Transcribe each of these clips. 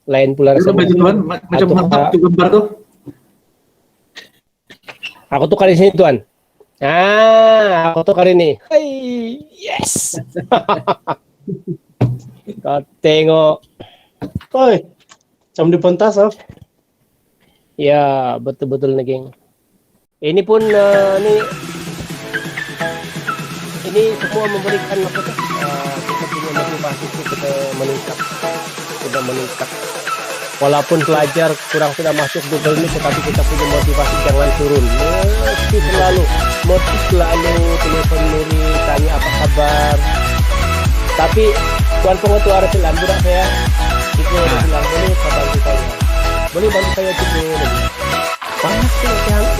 lain pula Itu rasanya. baju Tuan, macam mantap tuh gambar tuh. Aku tukar di sini Tuan. Aku tukar ini. Hai, yes. Kau tengok. Oi, macam di pentas ah. Ya, betul-betul nih, geng. Ini pun ini semua memberikan kita punya motivasi itu kita meningkat. Sudah meningkat. Walaupun pelajar kurang sudah masuk Google ini, tetapi kita punya motivasi jangan turun. Motif selalu telepon murid, tanya apa kabar. Tapi Tuan Pengetua Arsilan, budak saya, Cikgu Arsilan, boleh bantu saya? Boleh bantu saya Cikgu? Banyak sih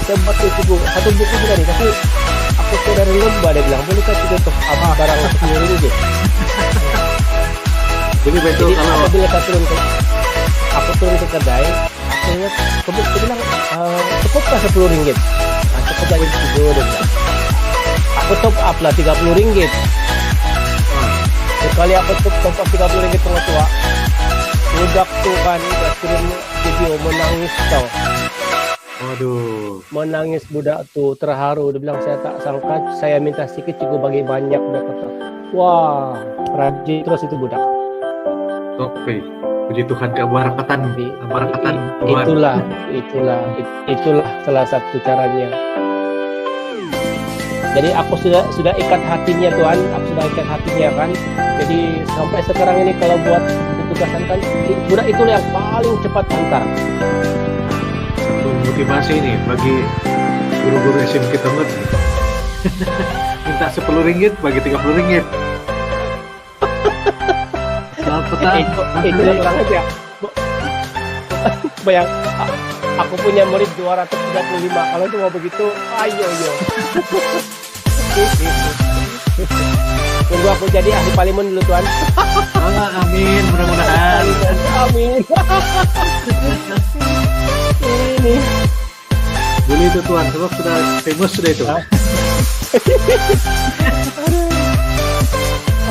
saya buat Cikgu. Satu buku juga nih, tapi aku dari lomba dia bilang, bolehkah Cikgu untuk apa barang untuk murid ini? Jadi betul kalau apabila aku turun ke kedai, aku lihat dia bilang cukupkah 10 ringgit? Cukup lagi Cikgu, dia bilang. Aku top up lah 30 ringgit. Sekali aku top up 30 ringgit Pengetua, budak tuh kan kirim video menangis tau. Waduh. Menangis budak tuh, terharu. Dia bilang saya tak sangka, saya minta sedikit Cikgu bagi banyak. Dia kata, wah rajin terus itu budak. Oke. Puji Tuhan kebarakatan Tuhan. Itulah salah satu caranya. Jadi aku sudah ikat hatinya Tuhan, aku sudah ikat hatinya kan. Jadi sampai sekarang ini kalau buat tugasan kan, budak itu yang paling cepat antar. Motivasi ini bagi guru-guru SMK Tongod. Minta 10 ringgit bagi 30 ringgit. Itu orang aja. Bayang, aku punya murid 235. Kalau itu mau begitu, ayo. Tunggu aku jadi ahli parlemen dulu Tuan. Amin, mudah-mudahan. Amin. Ini. Boleh itu Tuan, sebab sudah famous sudah itu.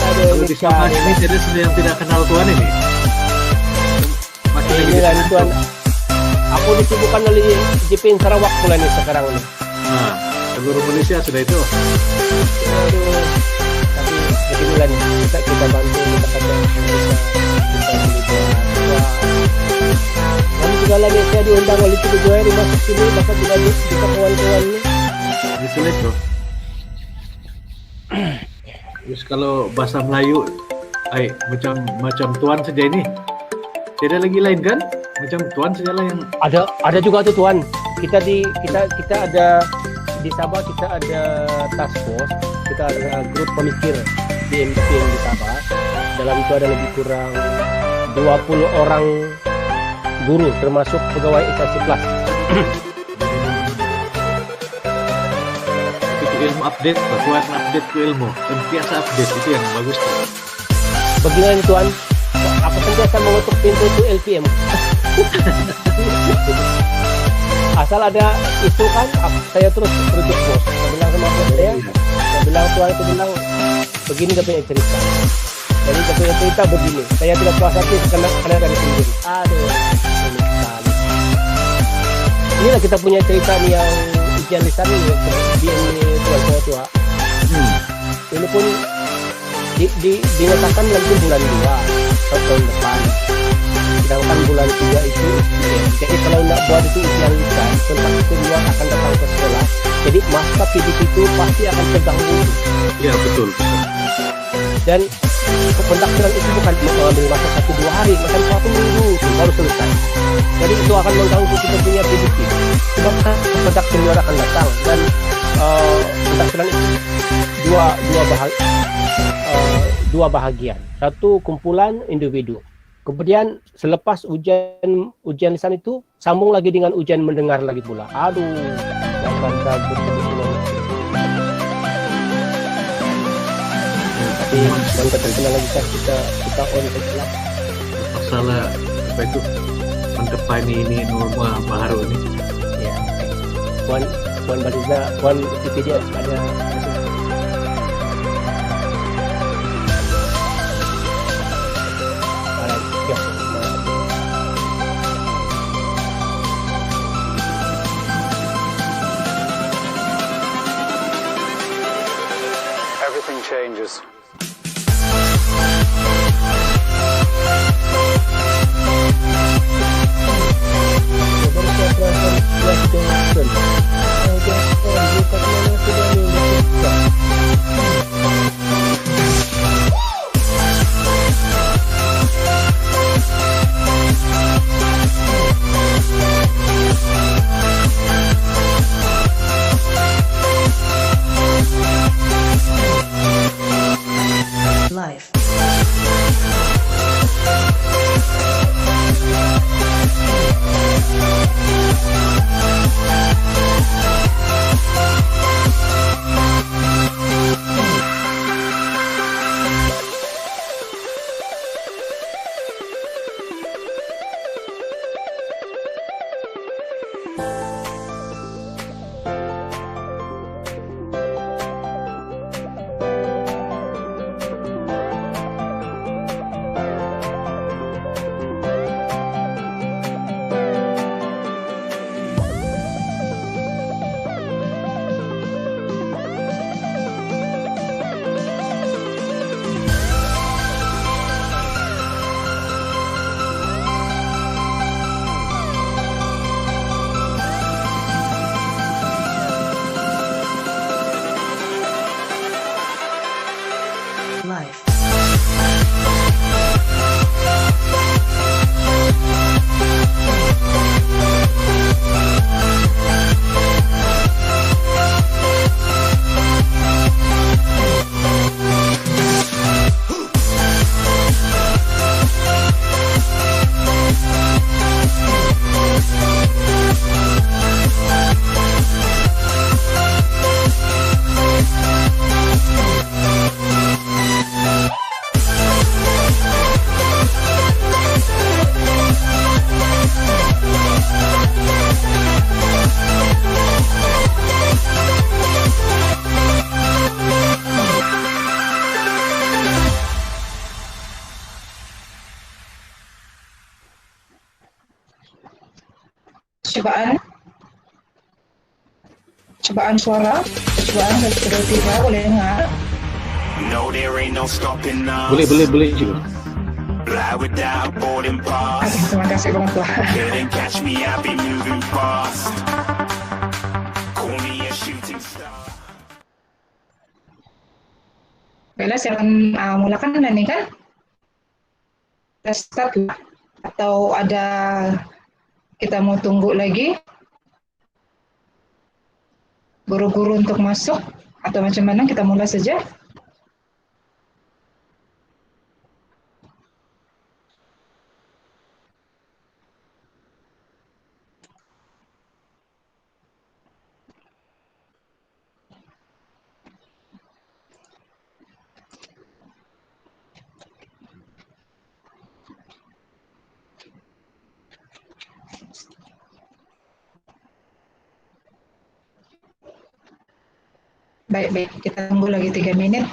Kalau di Sabah ini jadi sudah yang tidak kenal Tuan ini. Masih ini lah Tuan. Aku disibukkan oleh JPN Sarawak pula nih sekarang ini. Nah, seluruh Malaysia sudah itu. Aduh. Tapi beginilah nih, kita bantu kita kami juga lagi saya diundang oleh Cikgu Joeri masuk sini, dapat juga bisa kawan-kawan ini. Ditulis tuh. Terus kalau bahasa Melayu, macam Tuan saja ini. Tidak lagi lain kan? Macam Tuan sajalah yang ada juga tuh Tuan. Kita ada di Sabah, kita ada task force, kita ada grup pemikir di Sabah. Dalam itu ada lebih kurang 20 orang guru termasuk pegawai instansi kelas. itu ilmu update, buat update ke ilmu, biasa update itu yang bagus tuh. Begini Tuan, aku sentiasa mengetuk pintu itu LPM. Asal ada isu kan, saya terus rujuk bos. Saya bilang sama bos saya bilang Tuan, aku bilang begini gak punya cerita. Jadi gak punya cerita begini. Saya tidak puas hati karena dari sendiri. Aduh, ini sekali. Inilah kita punya cerita nih yang ujian lisan ini Tuan tua. Ini pun dinyatakan nanti bulan 2 tahun depan. Sedangkan bulan 3 itu jadi kalau tidak buat itu ujian lisan, kontak kedua akan datang ke sekolah. Jadi masa PDP itu pasti akan terganggu. Iya betul. Dan pendaftaran itu bukan mengambil masa 1-2 hari, macam 1 minggu baru selesai. Jadi itu akan mengganggu kita punya PDP. Sebab pendaftaran akan datang dan pendaftaran itu dua bahagian. Satu kumpulan individu. Kemudian selepas ujian lisan itu sambung lagi dengan ujian mendengar lagi pula. Aduh, jangan takut betul. Tapi kita terkenal lagi kan kita on kelas. Masalah apa itu mendepani ini norma baru ini. Ya, Puan Baliza, Puan Siti dia ada. messages. Life. Life. Cobaan suara, cobaan 1, 2, 3, boleh dengar? No, there ain't no stopping us. Boleh Cikgu. Fly without boarding pass. Terima kasih banget lah. Couldn't catch me, I'll be moving fast. Call me a shooting star. Baiklah, saya akan mulakan nih kan? Kita start lah. Atau ada kita mau tunggu lagi? Guru-guru untuk masuk atau macam mana, kita mulai saja. Baik, kita tunggu lagi 3 menit.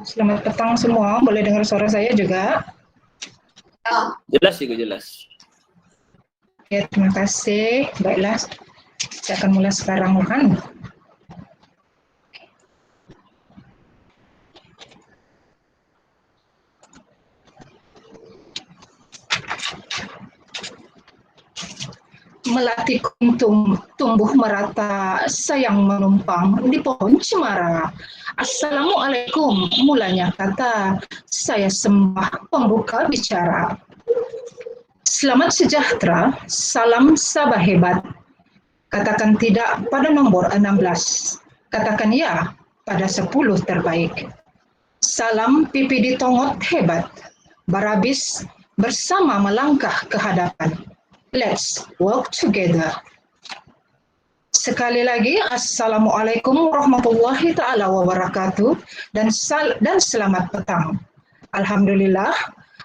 Selamat petang semua. Boleh dengar suara saya juga? Jelas, Cikgu, jelas. Ya, terima kasih. Baiklah, saya akan mulai sekarang kan. Melati kuntum tumbuh merata, sayang menumpang di pohon cemara. Assalamualaikum, mulanya kata, saya sembah pembuka bicara. Selamat sejahtera, salam Sabah hebat. Katakan tidak pada nombor 16, katakan ya pada 10 terbaik. Salam PPD Tongod hebat, barabis bersama melangkah ke hadapan. Let's work together. Sekali lagi, Assalamualaikum warahmatullahi ta'ala wabarakatuh dan selamat petang. Alhamdulillah,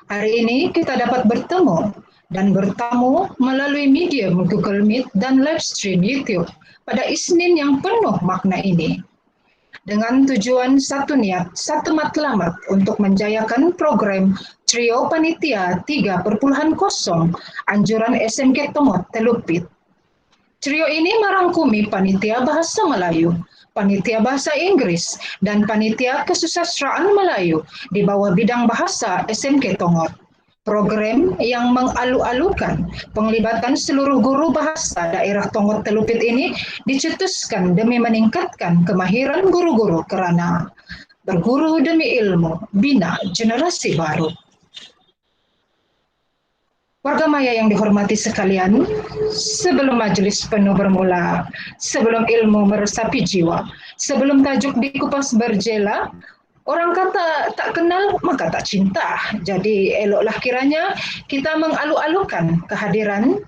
hari ini kita dapat bertemu dan bertamu melalui medium Google Meet dan live stream YouTube pada Isnin yang penuh makna ini. Dengan tujuan satu niat, satu matlamat untuk menjayakan program Trio Panitia 3.0 Anjuran SMK Tongod Telupid. Trio ini merangkumi Panitia Bahasa Melayu, Panitia Bahasa Inggris, dan Panitia Kesusasteraan Melayu di bawah Bidang Bahasa SMK Tongod. Program yang mengalu-alukan penglibatan seluruh guru bahasa daerah Tongod Telupid ini dicetuskan demi meningkatkan kemahiran guru-guru kerana berguru demi ilmu, bina generasi baru. Warga maya yang dihormati sekalian, sebelum majelis penuh bermula, sebelum ilmu meresapi jiwa, sebelum tajuk dikupas berjela, orang kata tak kenal maka tak cinta. Jadi eloklah kiranya kita mengalu-alukan kehadiran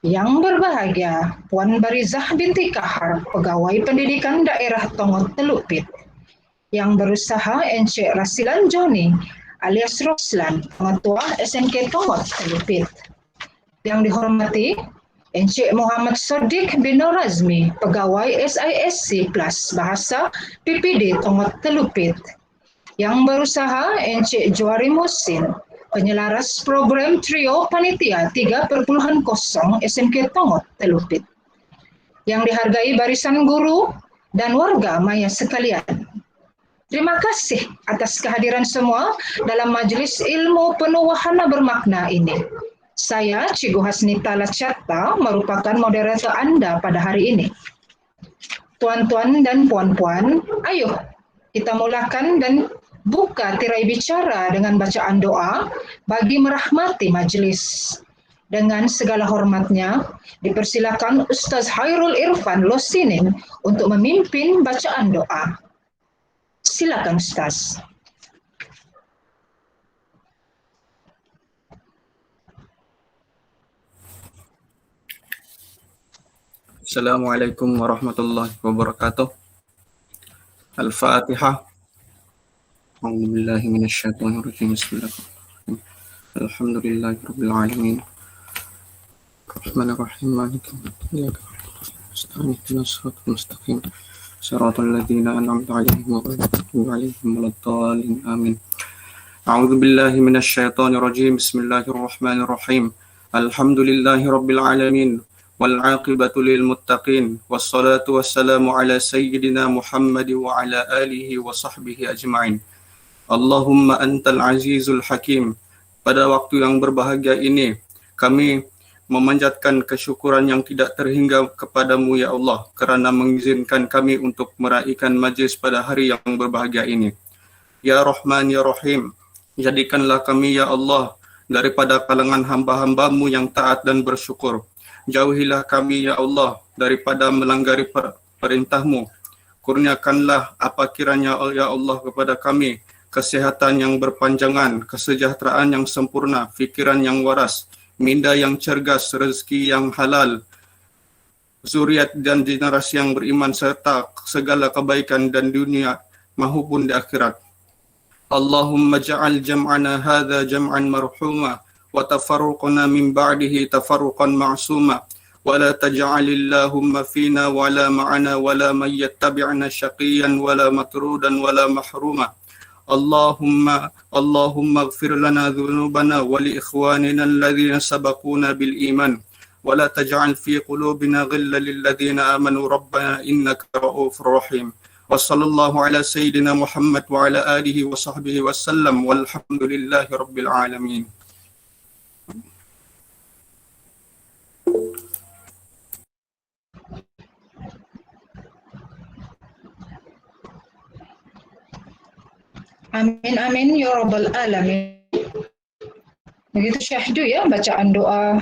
yang berbahagia Puan Barizah binti Kahar, Pegawai Pendidikan Daerah Tongod Telupid, yang berusaha Encik Rasilan Joni alias Roslan, Pengetua SMK Tongod Telupid. Yang dihormati Encik Muhammad Sodiq bin Razmi, Pegawai SISC Plus Bahasa PPD Tongod Telupid. Yang berusaha Encik Juari Musin, Penyelaras Program Trio Panitia 3.0 SMK Tongod Telupid. Yang dihargai barisan guru dan warga maya sekalian. Terima kasih atas kehadiran semua dalam majlis ilmu penuh wahana bermakna ini. Saya, Cikgu Hasnita Lacata, merupakan moderator Anda pada hari ini. Tuan-tuan dan puan-puan, ayo kita mulakan dan buka tirai bicara dengan bacaan doa bagi merahmati majlis. Dengan segala hormatnya, dipersilakan Ustaz Hairul Irfan Losinin untuk memimpin bacaan doa. Silakan Ustaz. Assalamualaikum warahmatullahi wabarakatuh. Al-Fatihah. A'udzubillahi minasyaitonirrajim. Bismillahirrahmanirrahim. Alhamdulillahirabbil alamin. Arrahmanirrahim. Maliki yaumiddin. Iyyaka na'budu wa iyyaka nasta'in. Shiratal ladzina an'amta 'alaihim ghairil maghdubi 'alaihim waladdallin. Amin. A'udzubillahi minasyaitonirrajim. Bismillahirrahmanirrahim. Alhamdulillahirabbil alamin. والعاقبة للمتقين والصلاة والسلام على سيدنا محمد وعلى آله وصحبه أجمعين. Allahumma antal azizul hakim. Pada waktu yang berbahagia ini, kami memanjatkan kesyukuran yang tidak terhingga kepadamu ya Allah kerana mengizinkan kami untuk meraihkan majlis pada hari yang berbahagia ini. Ya Rahman ya Rahim, jadikanlah kami ya Allah daripada kalangan hamba-hambamu yang taat dan bersyukur. Jauhilah kami ya Allah daripada melanggari perintahmu. Kurniakanlah apa kiranya ya Allah kepada kami kesihatan yang berpanjangan, kesejahteraan yang sempurna, fikiran yang waras, minda yang cergas, rezeki yang halal, zuriat dan generasi yang beriman serta segala kebaikan dan dunia maupun di akhirat. Allahumma ja'al jam'ana hadha jam'an marhuma wa tafarruqana min ba'dihi tafarruqan ma'suma wa la taj'alillahumma fina wa la ma'ana wa la man yattabi'na syaqiyan wa la matrudan wa la mahruma. اللهم اغفر لنا ذنوبنا ولإخواننا الذين سبقونا بالإيمان ولا تجعل في قلوبنا غلا للذين آمنوا ربنا إنك رؤوف رحيم وصلى الله على سيدنا محمد وعلى آله وصحبه وسلم والحمد لله رب العالمين. Amin amin ya rabbal alamin. Begitu syahdu ya bacaan doa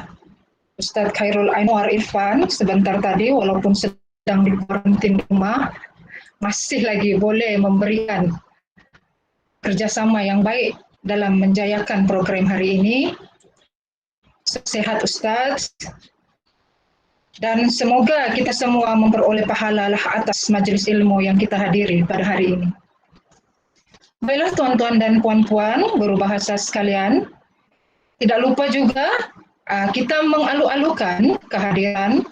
Ustadz Khairul Anwar Irfan sebentar tadi, walaupun sedang di karantin rumah, masih lagi boleh memberikan kerjasama yang baik dalam menjayakan program hari ini. Sehat Ustadz, dan semoga kita semua memperoleh pahala lah atas majelis ilmu yang kita hadiri pada hari ini. Baiklah tuan-tuan dan puan-puan guru bahasa sekalian, tidak lupa juga kita mengalu-alukan kehadiran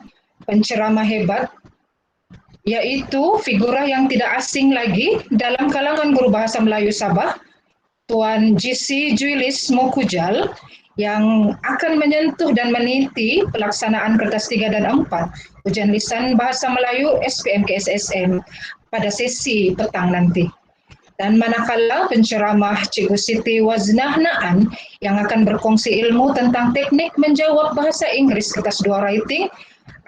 penceramah hebat, yaitu figura yang tidak asing lagi dalam kalangan guru bahasa Melayu Sabah, Tuan GC Juilis Mokujal, yang akan menyentuh dan meniti pelaksanaan kertas 3 dan 4 ujian lisan bahasa Melayu SPM KSSM pada sesi petang nanti. Dan manakala penceramah Cikgu Siti Waznah yang akan berkongsi ilmu tentang teknik menjawab bahasa Inggris kertas 2 writing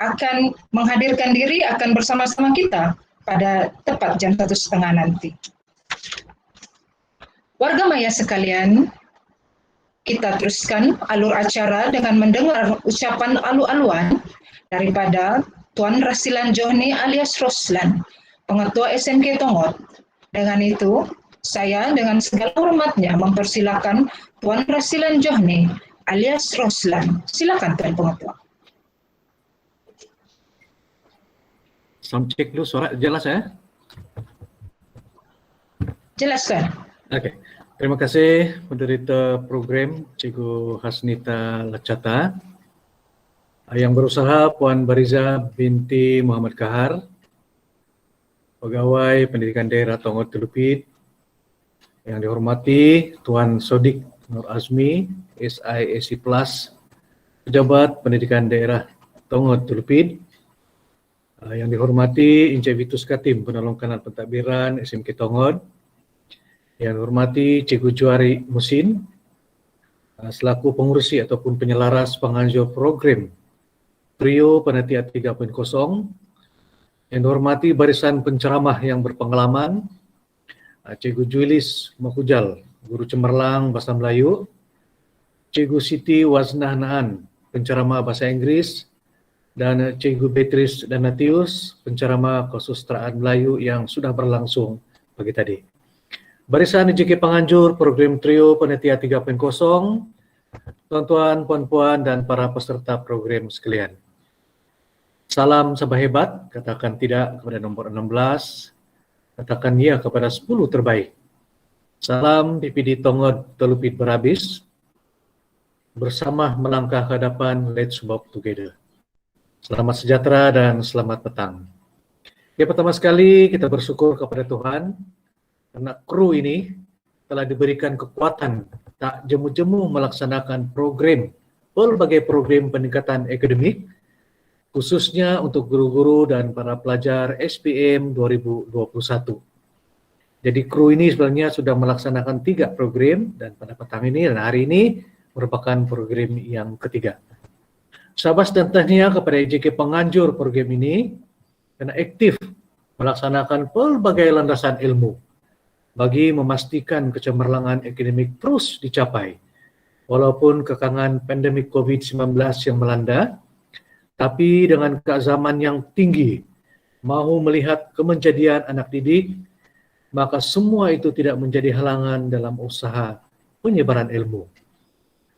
akan menghadirkan diri, akan bersama-sama kita pada tepat jam 1:30 nanti. Warga maya sekalian, kita teruskan alur acara dengan mendengar ucapan alu-aluan daripada Tuan Rasilan Johni alias Roslan, Pengetua SMK Tongod. Dengan itu, saya dengan segala hormatnya mempersilakan Tuan Rasilan Johni alias Roslan. Silakan Tuan Pengetua. Sound check dulu, suara jelas ya? Jelas kan? Oke. Terima kasih moderator program Cikgu Hasnita Lacata, yang berusaha Puan Bariza binti Muhammad Kahar, Pegawai Pendidikan Daerah Tongod Telupid, yang dihormati Tuan Sodik Nur Azmi, SI Plus, Pejabat Pendidikan Daerah Tongod Telupid, yang dihormati Encik Vitus Katim, Penolong Kanan Pentadbiran SMK Tongod, yang dihormati Cikgu Juari Musin, selaku pengurusi ataupun penyelaras penganjur program Trio Panitia 3.0, yang dihormati barisan penceramah yang berpengalaman, Cikgu Juilis Mokujal, Guru Cemerlang Bahasa Melayu, Cikgu Siti Waznah, penceramah Bahasa Inggris, dan Cikgu Beatrice Danatius, penceramah Kesusasteraan Melayu yang sudah berlangsung pagi tadi. Barisan JK penganjur program Trio Panitia 3.0, tuan-tuan, puan-puan, dan para peserta program sekalian. Salam Sabah hebat, katakan tidak kepada nombor 16, katakan ya kepada 10 terbaik. Salam PPD Tongod Telupid berhabis, bersama melangkah ke hadapan, let's walk together. Selamat sejahtera dan selamat petang. Ya, pertama sekali kita bersyukur kepada Tuhan karena kru ini telah diberikan kekuatan tak jemu-jemu melaksanakan berbagai program peningkatan akademik, khususnya untuk guru-guru dan para pelajar SPM 2021. Jadi kru ini sebenarnya sudah melaksanakan 3 program dan pada petang ini dan hari ini merupakan program yang ketiga. Syabas dan tahniah kepada JK penganjur program ini karena aktif melaksanakan pelbagai landasan ilmu bagi memastikan kecemerlangan akademik terus dicapai. Walaupun kekangan pandemik COVID-19 yang melanda, tapi dengan keazaman yang tinggi, mahu melihat kemenjadian anak didik, maka semua itu tidak menjadi halangan dalam usaha penyebaran ilmu.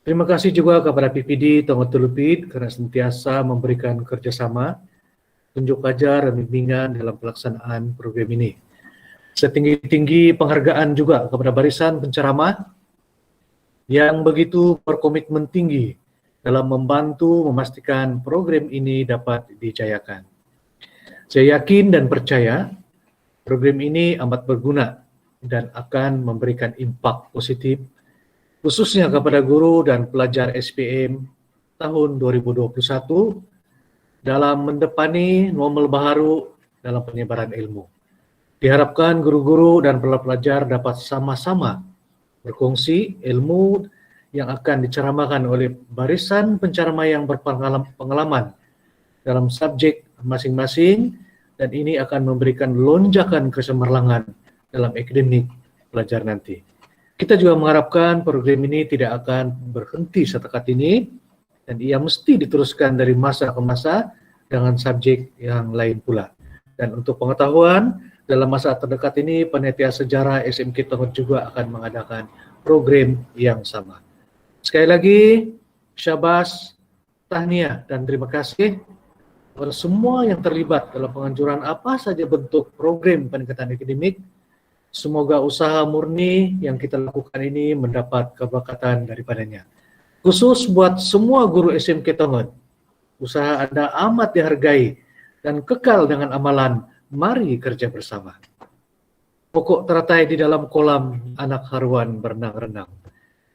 Terima kasih juga kepada PPD Tongod Telupid kerana sentiasa memberikan kerjasama, tunjuk ajar dan bimbingan dalam pelaksanaan program ini. Setinggi-tinggi penghargaan juga kepada barisan penceramah yang begitu berkomitmen tinggi dalam membantu memastikan program ini dapat dijayakan. Saya yakin dan percaya program ini amat berguna dan akan memberikan impak positif khususnya kepada guru dan pelajar SPM tahun 2021 dalam mendepani normal baharu dalam penyebaran ilmu. Diharapkan guru-guru dan pelajar dapat sama-sama berkongsi ilmu yang akan diceramahkan oleh barisan penceramah yang berpengalaman dalam subjek masing-masing, dan ini akan memberikan lonjakan kesemerlangan dalam akademik pelajar nanti. Kita juga mengharapkan program ini tidak akan berhenti setakat ini, dan ia mesti diteruskan dari masa ke masa dengan subjek yang lain pula. Dan untuk pengetahuan, dalam masa terdekat ini Panitia Sejarah SMK Tongod juga akan mengadakan program yang sama. Sekali lagi, syabas, tahniah dan terima kasih kepada semua yang terlibat dalam penganjuran apa saja bentuk program peningkatan akademik. Semoga usaha murni yang kita lakukan ini mendapat keberkatan daripadanya. Khusus buat semua guru SMK Tongod, usaha Anda amat dihargai dan kekal dengan amalan mari kerja bersama. Pokok teratai di dalam kolam anak haruan berenang-renang.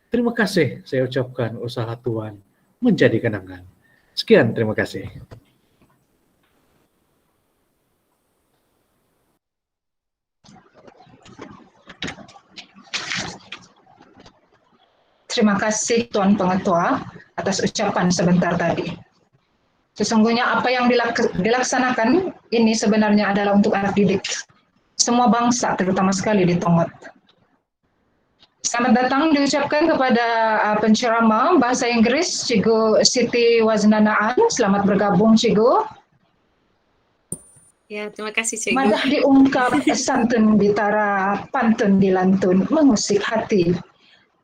Terima kasih saya ucapkan, usaha Tuhan menjadi kenangan. Sekian, terima kasih. Terima kasih Tuan Pengetua atas ucapan sebentar tadi. Sesungguhnya apa yang dilaksanakan ini sebenarnya adalah untuk anak didik semua bangsa, terutama sekali di Tongod. Selamat datang diucapkan kepada penceramah bahasa Inggris Cikgu Siti Waznah. Selamat bergabung Cikgu. Ya, terima kasih Cikgu. Madah diungkap, santun bitara, pantun dilantun, mengusik hati.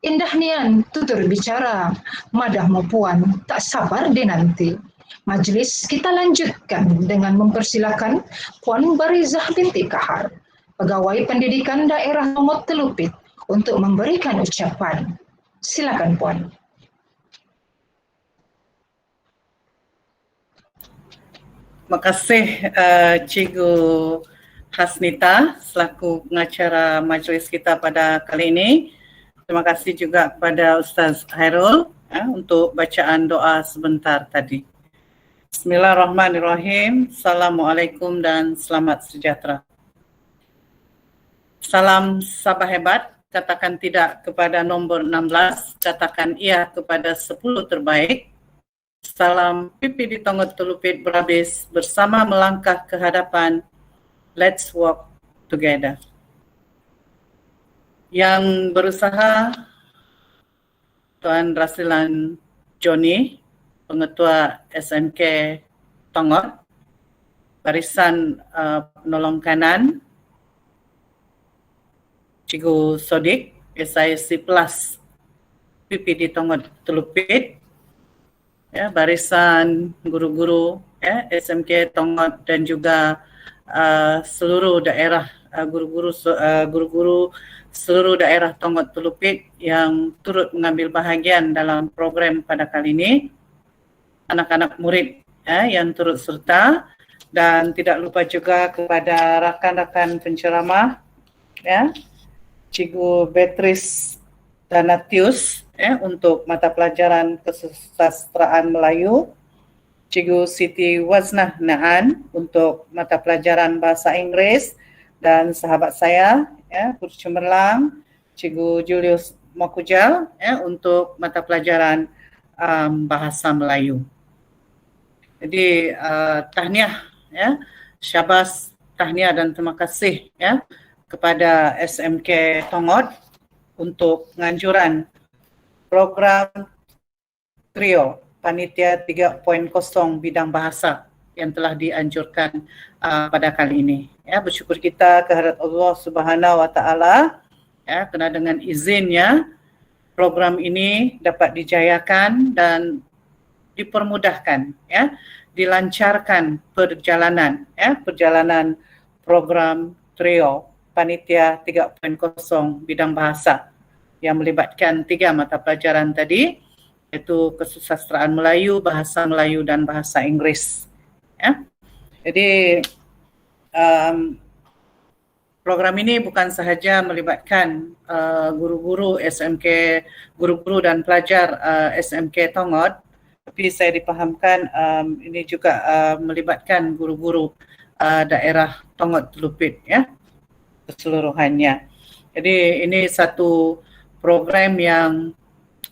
Indah nian tutur bicara, madah mau puan, tak sabar dinanti. Majelis kita lanjutkan dengan mempersilakan Puan Barizah binti Kahar, Pegawai Pendidikan Daerah Tongod Telupid, untuk memberikan ucapan. Silakan Puan. Terima kasih Cikgu Hasnita selaku pengacara majlis kita pada kali ini. Terima kasih juga kepada Ustaz Hairul untuk bacaan doa sebentar tadi. Bismillahirrahmanirrahim. Assalamualaikum dan selamat sejahtera. Salam Sabah hebat, katakan tidak kepada nombor 16, katakan iya kepada 10 terbaik. Salam pipi di Tongod Telupid berhabis, bersama melangkah ke hadapan. Let's walk together. Yang berusaha Tuan Rasilan Joni, Pengetua SMK Tongod, barisan penolong kanan, Cikgu Sodik, SIC Plus, PPD Tongod Telupid, ya, barisan guru-guru SMK Tongod dan juga seluruh daerah guru-guru seluruh daerah Tongod Telupid yang turut mengambil bahagian dalam program pada kali ini, anak-anak murid yang turut serta, dan tidak lupa juga kepada rakan-rakan penceramah, ya, Cikgu Beatrice Danatius untuk mata pelajaran Kesusasteraan Melayu, Cikgu Siti Waznah untuk mata pelajaran Bahasa Inggris, dan sahabat saya, Guru Cemerlang, Cikgu Julius Mokujal, untuk mata pelajaran Bahasa Melayu. Jadi tahniah, syabas, tahniah dan terima kasih kepada SMK Tongod untuk penganjuran program trio Panitia 3.0 Bidang Bahasa yang telah dianjurkan pada kali ini. Bersyukur kita kehadirat Allah Subhanahu wa Ta'ala, kerana dengan izinnya program ini dapat dijayakan dan dipermudahkan, dilancarkan perjalanan program trio Panitia 3.0 Bidang Bahasa yang melibatkan 3 mata pelajaran tadi, iaitu Kesusasteraan Melayu, Bahasa Melayu dan Bahasa Inggris. Jadi program ini bukan sahaja melibatkan guru-guru SMK, guru-guru dan pelajar SMK Tongod, tapi saya dipahamkan ini juga melibatkan guru-guru daerah Tongod Telupid, ya, keseluruhannya. Jadi ini satu program yang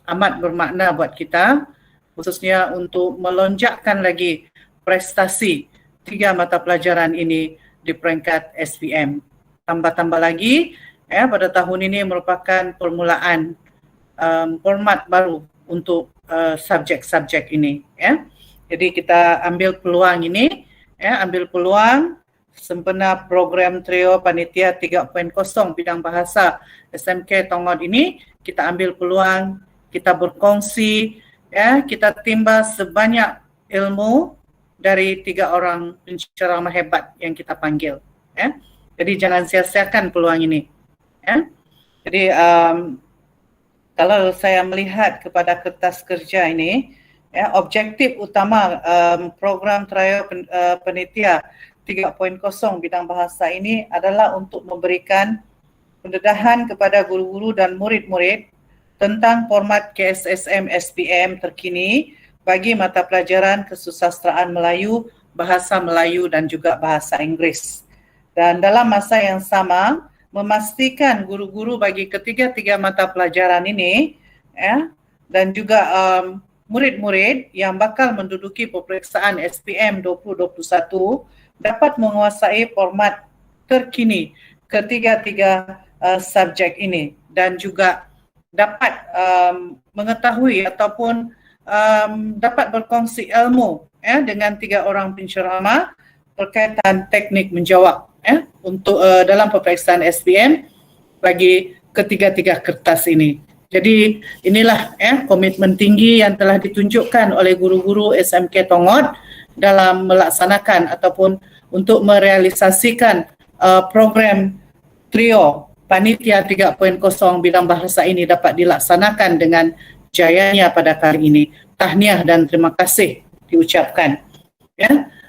amat bermakna buat kita, khususnya untuk melonjakkan lagi prestasi 3 mata pelajaran ini di peringkat SPM. Tambah-tambah lagi, pada tahun ini merupakan permulaan format baru untuk subjek-subjek ini. Jadi kita ambil peluang ini, ambil peluang sempena program trio Panitia 3.0 Bidang Bahasa SMK Tongod ini, kita ambil peluang, kita berkongsi, kita timba sebanyak ilmu dari 3 orang penceramah hebat yang kita panggil. Jadi jangan sia-siakan peluang ini. Jadi kalau saya melihat kepada kertas kerja ini, objektif utama program trial Panitia 3.0 Bidang Bahasa ini adalah untuk memberikan pendedahan kepada guru-guru dan murid-murid tentang format KSSM SPM terkini bagi mata pelajaran Kesusasteraan Melayu, Bahasa Melayu dan juga Bahasa Inggris. Dan dalam masa yang sama, memastikan guru-guru bagi ketiga-tiga mata pelajaran ini, dan juga murid-murid yang bakal menduduki peperiksaan SPM 2021 dapat menguasai format terkini ketiga-tiga subjek ini dan juga dapat mengetahui ataupun dapat berkongsi ilmu dengan 3 orang penceramah berkaitan teknik menjawab untuk dalam peperiksaan SPM bagi ketiga-tiga kertas ini. Jadi inilah komitmen tinggi yang telah ditunjukkan oleh guru-guru SMK Tongod dalam melaksanakan ataupun untuk merealisasikan program trio Panitia 3.0 Bidang Bahasa ini dapat dilaksanakan dengan jayanya pada kali ini. Tahniah dan terima kasih diucapkan.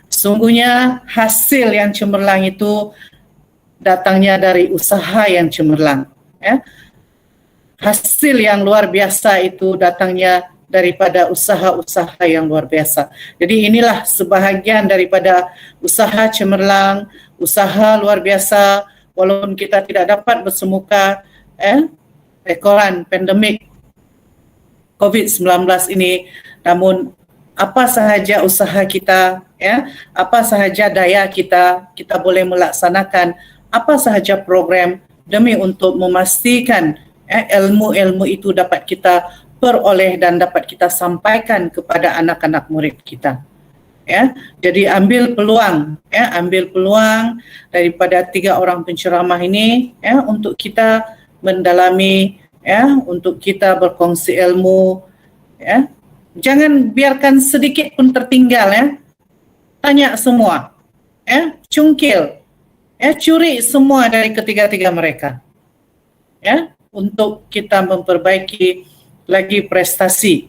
Sungguhnya hasil yang cemerlang itu datangnya dari usaha yang cemerlang. Hasil yang luar biasa itu datangnya daripada usaha-usaha yang luar biasa. Jadi inilah sebahagian daripada usaha cemerlang, usaha luar biasa, walaupun kita tidak dapat bersemuka ekoran pandemik COVID-19 ini, namun apa sahaja usaha kita, apa sahaja daya kita, kita boleh melaksanakan apa sahaja program demi untuk memastikan ilmu-ilmu itu dapat kita peroleh dan dapat kita sampaikan kepada anak-anak murid kita. Jadi ambil peluang daripada 3 orang penceramah ini untuk kita mendalami, untuk kita berkongsi ilmu. Jangan biarkan sedikit pun tertinggal. Tanya semua, cungkil, curi semua dari ketiga-tiga mereka, untuk kita memperbaiki lagi prestasi,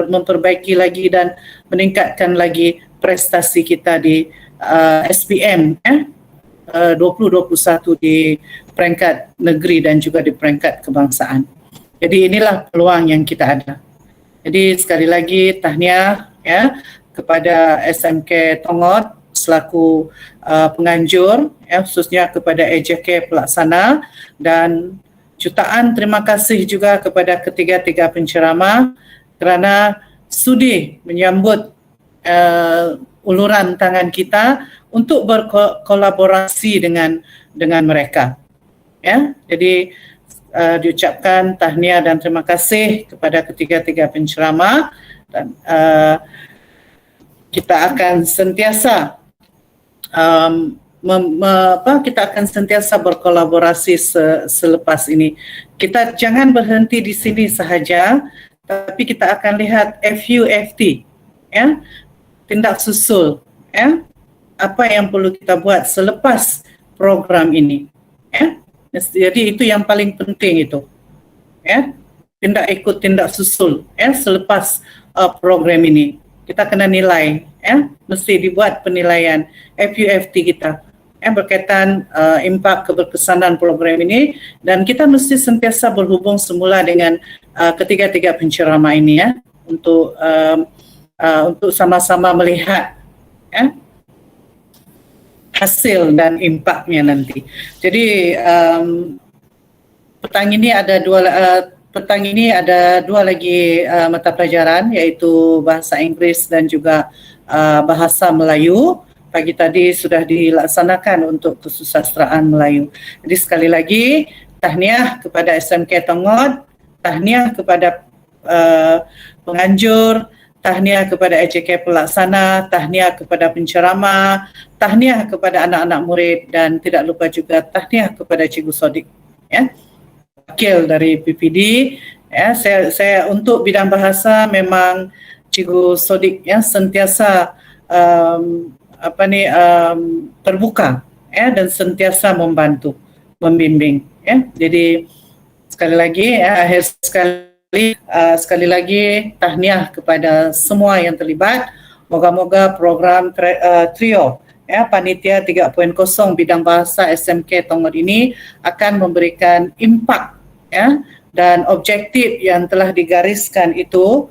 memperbaiki lagi dan meningkatkan lagi prestasi kita di SPM 2021 di peringkat negeri dan juga di peringkat kebangsaan. Jadi inilah peluang yang kita ada. Jadi sekali lagi tahniah kepada SMK Tongod selaku penganjur, khususnya kepada EJK pelaksana, dan jutaan terima kasih juga kepada ketiga-tiga penceramah kerana sudi menyambut uluran tangan kita untuk berkolaborasi dengan mereka. Jadi diucapkan tahniah dan terima kasih kepada ketiga-tiga penceramah, dan kita akan sentiasa berkolaborasi selepas ini. Kita jangan berhenti di sini sahaja, tapi kita akan lihat FUFT, tindak susul, apa yang perlu kita buat selepas program ini. Jadi itu yang paling penting itu. Tindak susul selepas program ini. Kita kena nilai, mesti dibuat penilaian FUFT kita. berkaitan impak keberkesanan program ini, dan kita mesti sentiasa berhubung semula dengan ketiga-tiga penceramah ini untuk sama-sama melihat hasil dan impaknya nanti. Jadi petang ini ada dua lagi mata pelajaran, iaitu bahasa Inggeris dan juga bahasa Melayu. Pagi tadi sudah dilaksanakan untuk kesusasteraan Melayu. Jadi sekali lagi, tahniah kepada SMK Tongod, tahniah kepada penganjur, tahniah kepada EJK pelaksana, tahniah kepada penceramah, tahniah kepada anak-anak murid, dan tidak lupa juga tahniah kepada Cikgu Sodik, wakil dari PPD. Saya untuk bidang bahasa memang Cikgu Sodik sentiasa terbuka dan sentiasa membantu, membimbing. Jadi sekali lagi, sekali lagi tahniah kepada semua yang terlibat. Moga-moga program trio Panitia 3.0 bidang bahasa SMK Tongod ini akan memberikan impak dan objektif yang telah digariskan itu,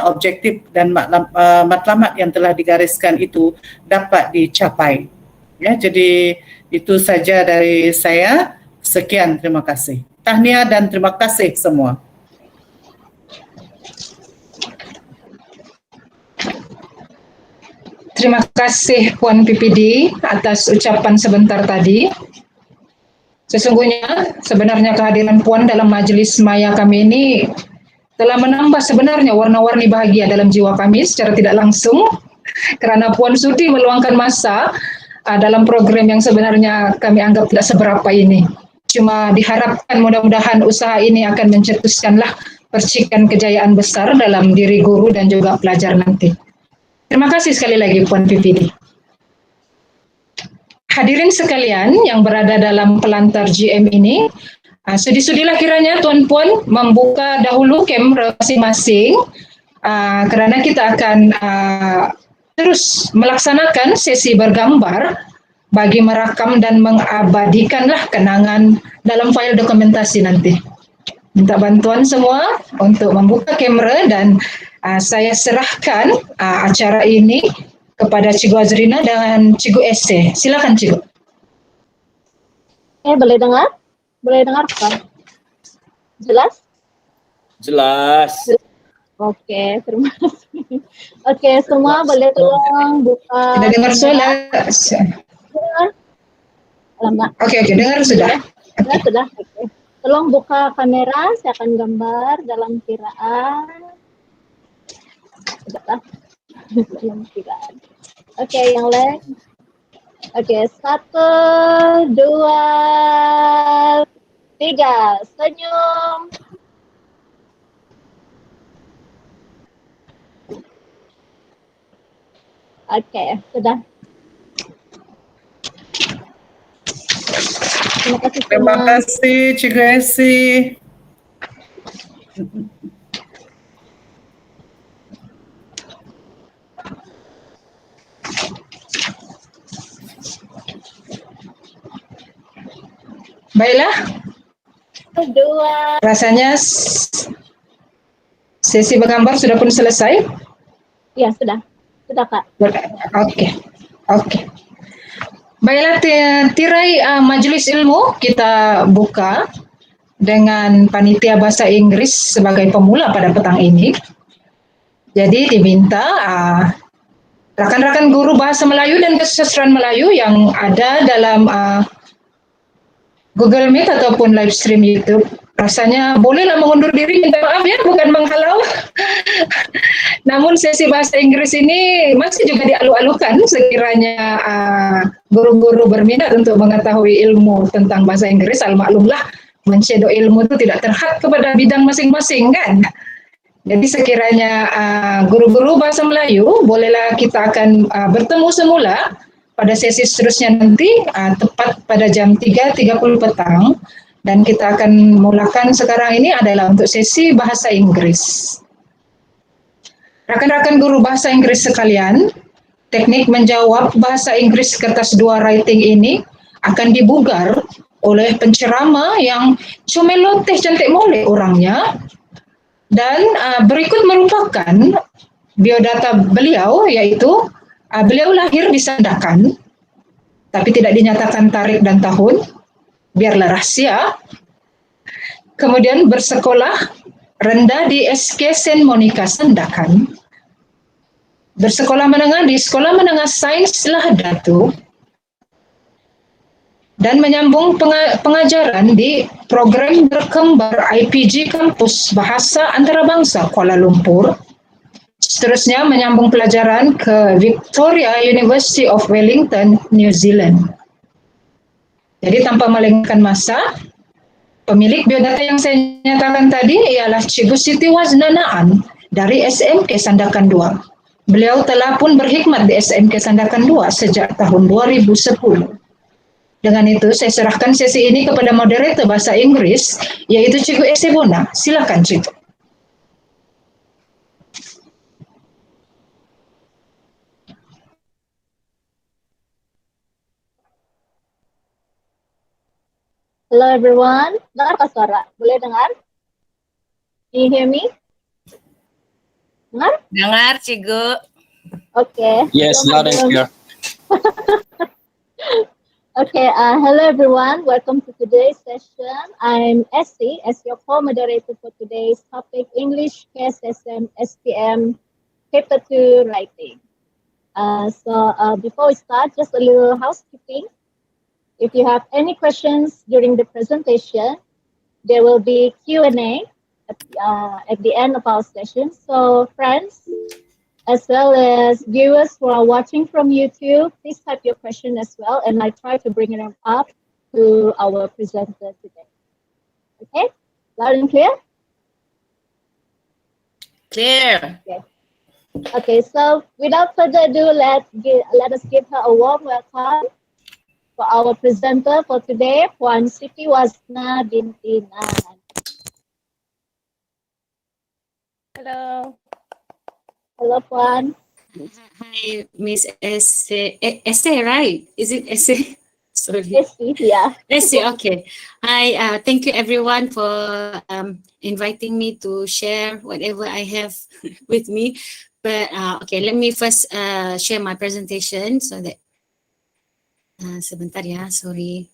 objektif dan matlamat yang telah digariskan itu dapat dicapai. Jadi itu saja dari saya. Sekian, terima kasih. Tahniah dan terima kasih semua. Terima kasih Puan PPD atas ucapan sebentar tadi. Sebenarnya kehadiran Puan dalam majelis maya kami ini telah menambah sebenarnya warna-warni bahagia dalam jiwa kami secara tidak langsung, karena Puan sudi meluangkan masa dalam program yang sebenarnya kami anggap tidak seberapa ini. Cuma diharapkan mudah-mudahan usaha ini akan mencetuskanlah percikan kejayaan besar dalam diri guru dan juga pelajar nanti. Terima kasih sekali lagi Puan PPD. Hadirin sekalian yang berada dalam pelantar GM ini, sudi-sudilah kiranya Tuan Puan membuka dahulu kamera masing-masing, kerana kita akan terus melaksanakan sesi bergambar bagi merakam dan mengabadikanlah kenangan dalam file dokumentasi nanti. Minta bantuan semua untuk membuka kamera dan saya serahkan acara ini kepada Cikgu Azrina dan Cikgu Ese. Silakan Cikgu. Boleh dengar? Boleh dengar Pak? Jelas? Jelas. Oke, terima kasih. Oke, semua boleh tolong buka. Tidak dengar suara. Oke, dengar sudah. Sudah. Oke. Tolong buka kamera, saya akan gambar dalam kiraan. Sudah. Dalam kiraan. Oke, yang lain. Oke, 1, 2, 3. Senyum. Oke, sudah. Terima kasih Cikgu Esi. Baiklah. Rasanya sesi bergambar sudah pun selesai? Ya, sudah. Sudah, Kak. Oke. Baiklah, tirai majelis ilmu kita buka dengan Panitia Bahasa Inggris sebagai pemula pada petang ini. Jadi diminta rakan-rakan guru bahasa Melayu dan Kesusasteraan Melayu yang ada dalam Google Meet ataupun live stream YouTube, rasanya bolehlah mengundur diri, minta maaf ya, bukan menghalau. Namun sesi bahasa Inggris ini masih juga dialu-alukan sekiranya guru-guru berminat untuk mengetahui ilmu tentang bahasa Inggris. Al-maklumlah, mencedok ilmu itu tidak terhad kepada bidang masing-masing kan. Jadi sekiranya guru-guru bahasa Melayu, bolehlah kita akan bertemu semula pada sesi seterusnya nanti tepat pada jam 3.30 petang, dan kita akan mulakan sekarang ini adalah untuk sesi bahasa Inggris. Rakan-rakan guru bahasa Inggris sekalian, teknik menjawab bahasa Inggris kertas 2 writing ini akan dibugar oleh penceramah yang comeloteh cantik molek orangnya, dan berikut merupakan biodata beliau, yaitu beliau lahir di Sandakan tapi tidak dinyatakan tarikh dan tahun, biarlah rahasia. Kemudian bersekolah rendah di SK Saint Monica Sandakan, bersekolah menengah di Sekolah Menengah Sains Lahadatu, dan menyambung pengajaran di program berkembar IPG Kampus Bahasa Antarabangsa Kuala Lumpur. Seterusnya menyambung pelajaran ke Victoria University of Wellington, New Zealand. Jadi tanpa melengahkan masa, pemilik biodata yang saya nyatakan tadi ialah Cikgu Siti Waznah dari SMK Sandakan 2. Beliau telah pun berkhidmat di SMK Sandakan 2 sejak tahun 2010. Dengan itu, saya serahkan sesi ini kepada moderator bahasa Inggris, yaitu Cikgu Esebona. Silakan, Cikgu. Hello everyone. Dengar kah suara? Boleh dengar? Can you hear me? Dengar? Dengar, Cikgu. Okay. Yes, loud and clear. Okay, hello everyone. Welcome to today's session. I'm Essie as your co-moderator for today's topic, English, KSSM, SPM, Paper 2 Writing. Before we start, just a little housekeeping. If you have any questions during the presentation, there will be Q&A at the end of our session. So friends, as well as viewers who are watching from YouTube, please type your question as well, and I try to bring them up to our presenter today. Okay, loud and clear? Clear. Okay, so without further ado, let us give her a warm welcome for our presenter for today, Puan Siti Waznah binti Nan. Hello. Hello, Puan. Hi, Miss Essay, right? Is it Essay? Sorry. Essie, yeah. Essay, okay. Hi, thank you everyone for inviting me to share whatever I have with me. But okay, let me first share my presentation so that sebentar ya, sorry.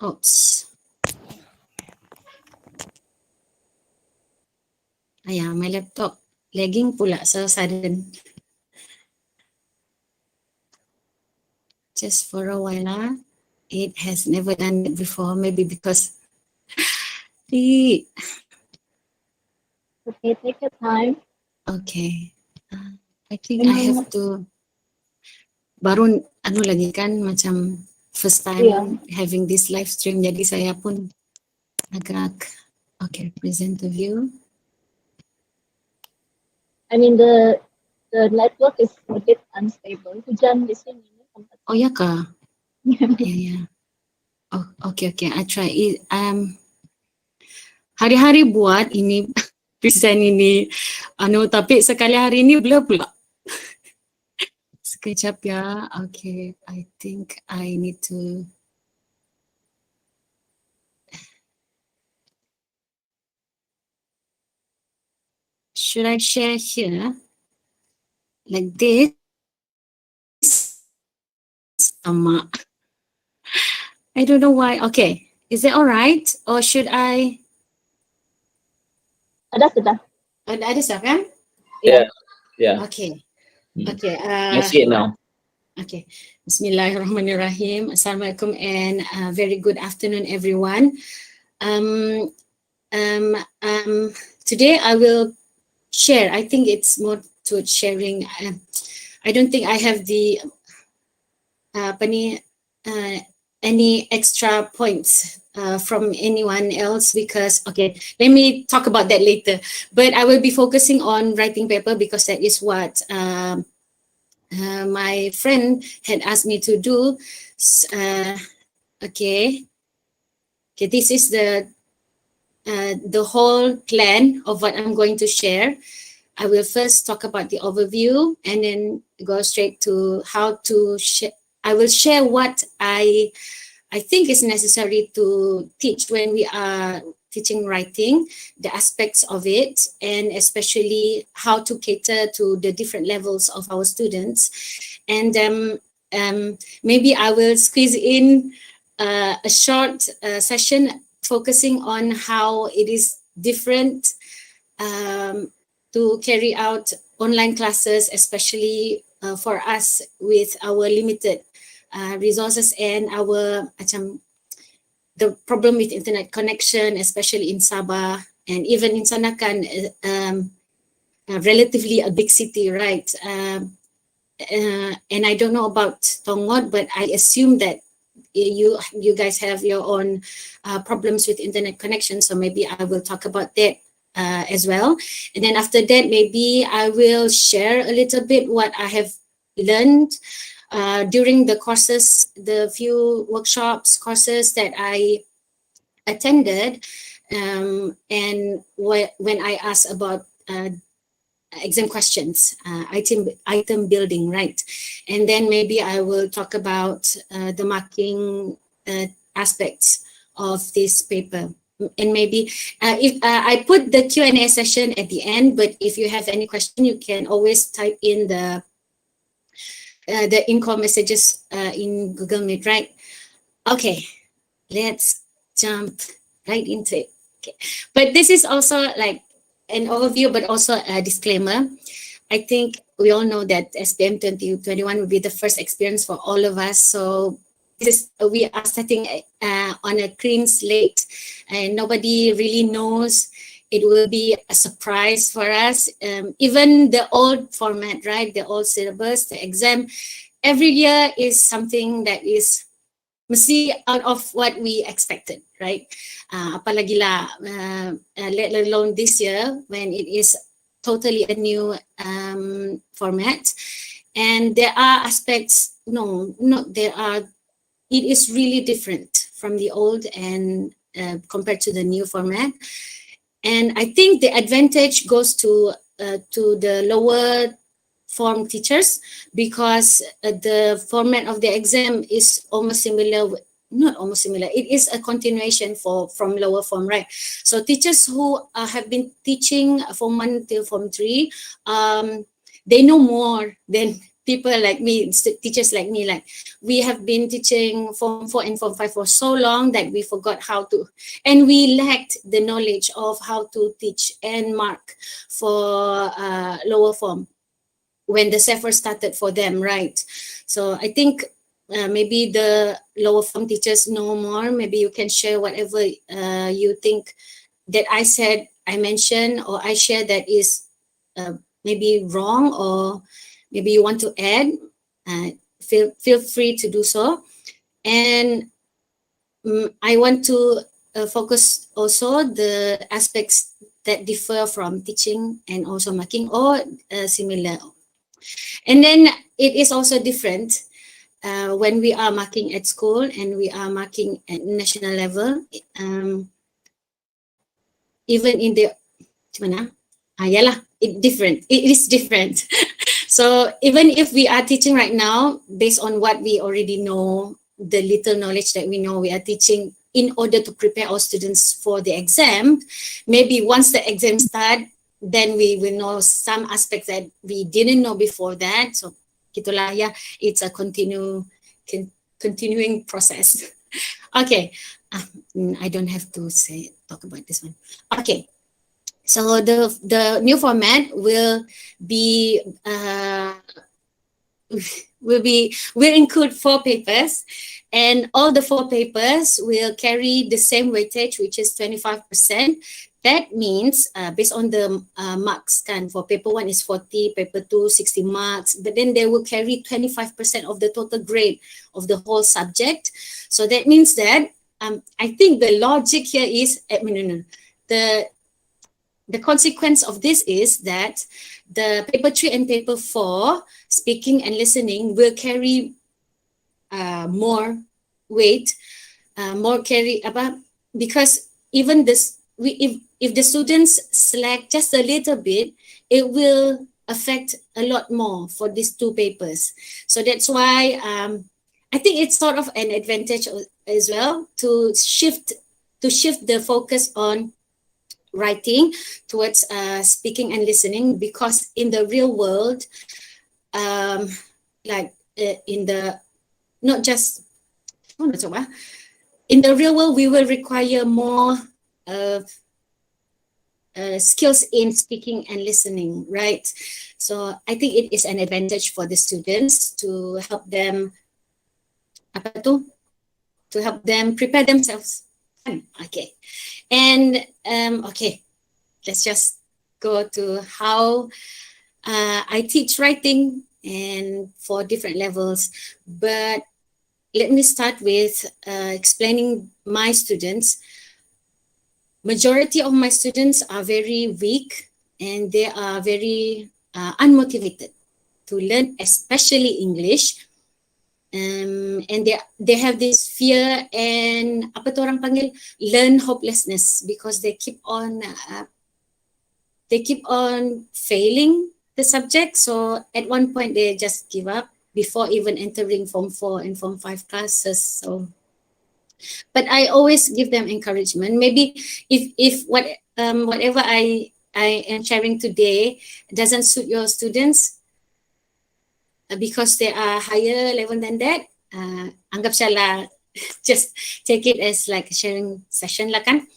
Oops. Ayah, my laptop lagging pula so sudden. Just for a while, it has never done it before. Maybe because Okay, take your time. Okay, I think I have to. Baru anu lagi kan macam first time having this live stream, jadi saya pun agak okay present to view. I mean the network is a bit unstable. Hujan di sini. Oh ya kah? Yeah. Oh okay. I try it. Hari-hari buat ini present ini tapi sekali hari ini blur pula. Sekejap ya. Okay, I think I need to. Should I share here? Like this? I don't know why. Okay, is that all right? Or should I? Sudah. Ada sah kan? Yeah. Okay. I see it now. Okay. Bismillahirrahmanirrahim. Assalamualaikum and very good afternoon, everyone. Today I will share. I think it's more to sharing. I don't think I have the any extra points from anyone else because, okay, let me talk about that later. But I will be focusing on writing paper because that is what my friend had asked me to do. Okay, this is the whole plan of what I'm going to share. I will first talk about the overview and then go straight to how to share. I will share what I think is necessary to teach when we are teaching writing, the aspects of it, and especially how to cater to the different levels of our students. And maybe I will squeeze in a short session focusing on how it is different to carry out online classes, especially for us with our limited resources and our the problem with internet connection, especially in Sabah and even in Sanakan, relatively a big city, right? And I don't know about Tongod, but I assume that you guys have your own problems with internet connection, so maybe I will talk about that as well. And then after that, maybe I will share a little bit what I have learned during the courses, the few workshops, courses that I attended, and when I asked about exam questions, item building, right? And then maybe I will talk about the marking aspects of this paper. And maybe if I put the Q&A session at the end, but if you have any question, you can always type in the in-call messages in Google Meet, right? Okay, let's jump right into it. Okay, but this is also like an overview, but also a disclaimer. I think we all know that SPM 2021 will be the first experience for all of us. So we are starting on a clean slate, and nobody really knows. It will be a surprise for us. Even the old format, right? The old syllabus, the exam, every year is something that is mesti out of what we expected, right? Apalagi lah, let alone this year when it is totally a new format. And there are aspects, it is really different from the old and compared to the new format. And I think the advantage goes to the lower form teachers, because the format of the exam is almost similar, not almost similar, it is a continuation from lower form, right? So teachers who have been teaching Form 1 till Form 3, they know more than people like me, teachers like me. Like, we have been teaching Form 4 and Form 5 for so long that we forgot how to, and we lacked the knowledge of how to teach and mark for lower form when the CEFR started for them, right? So I think maybe the lower form teachers know more. Maybe you can share whatever you think that I said, I mentioned, or I share that is maybe wrong, or maybe you want to add, feel free to do so. And I want to focus also the aspects that differ from teaching and also marking, or similar. And then it is also different when we are marking at school and we are marking at national level. Even in the, it is different. So even if we are teaching right now, based on what we already know, the little knowledge that we know, we are teaching in order to prepare our students for the exam. Maybe once the exam starts, then we will know some aspects that we didn't know before that. So gitulah ya, it's a continuing process. Okay, I don't have to talk about this one. Okay. So the new format will include 4 papers, and all the 4 papers will carry the same weightage, which is 25%. That means based on the marks, for paper 1 is 40, paper 2 60 marks, but then they will carry 25% of the total grade of the whole subject. So that means that I think the logic here is the consequence of this is that the paper 3 and paper 4, speaking and listening, will carry more weight, because even this if the students slack just a little bit, it will affect a lot more for these two papers. So that's why I think it's sort of an advantage as well to shift the focus on writing towards speaking and listening, because in the real world, in the not just in the real world, we will require more skills in speaking and listening, right? So I think it is an advantage for the students to help them prepare themselves. Okay, and okay, let's just go to how I teach writing and for different levels. But let me start with explaining my students. Majority of my students are very weak and they are very unmotivated to learn, especially English. And they have this fear and apa tu orang panggil learn hopelessness, because they keep on failing the subject. So at one point they just give up before even entering Form 4 and Form 5 classes. So, but I always give them encouragement. Maybe if whatever I am sharing today doesn't suit your students, because they are higher level than that, anggap salah, just take it as like a sharing session lah kan.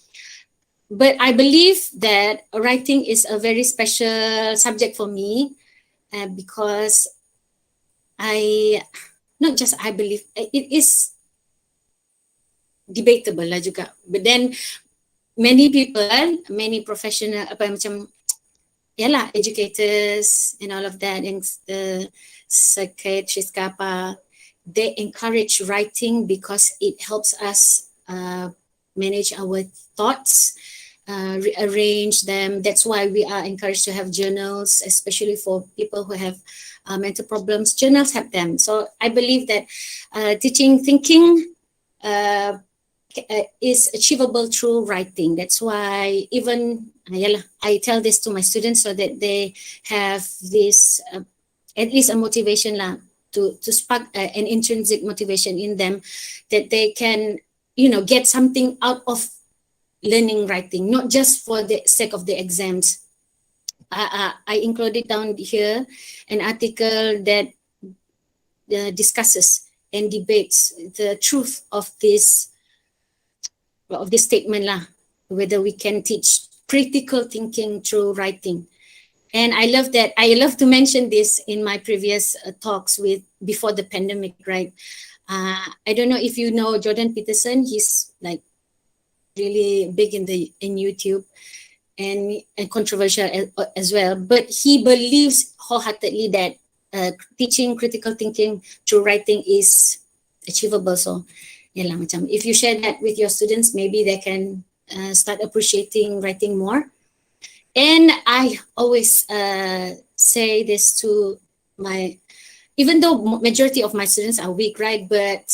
But I believe that writing is a very special subject for me, because I believe it is debatable lah juga. But then many people, many professional, educators and all of that, and psychiatrists, they encourage writing because it helps us manage our thoughts, rearrange them. That's why we are encouraged to have journals, especially for people who have mental problems. Journals help them. So I believe that teaching thinking is achievable through writing. That's why even I tell this to my students so that they have this at least a motivation lah, to spark an intrinsic motivation in them, that they can get something out of learning writing, not just for the sake of the exams. I included down here an article that discusses and debates the truth of this statement lah, whether we can teach critical thinking through writing. And I love that. I love to mention this in my previous talks before the pandemic, right? I don't know if you know Jordan Peterson. He's like really big in YouTube and controversial as well. But he believes wholeheartedly that teaching critical thinking through writing is achievable. So, if you share that with your students, maybe they can start appreciating writing more. And I always say this to even though majority of my students are weak, right? But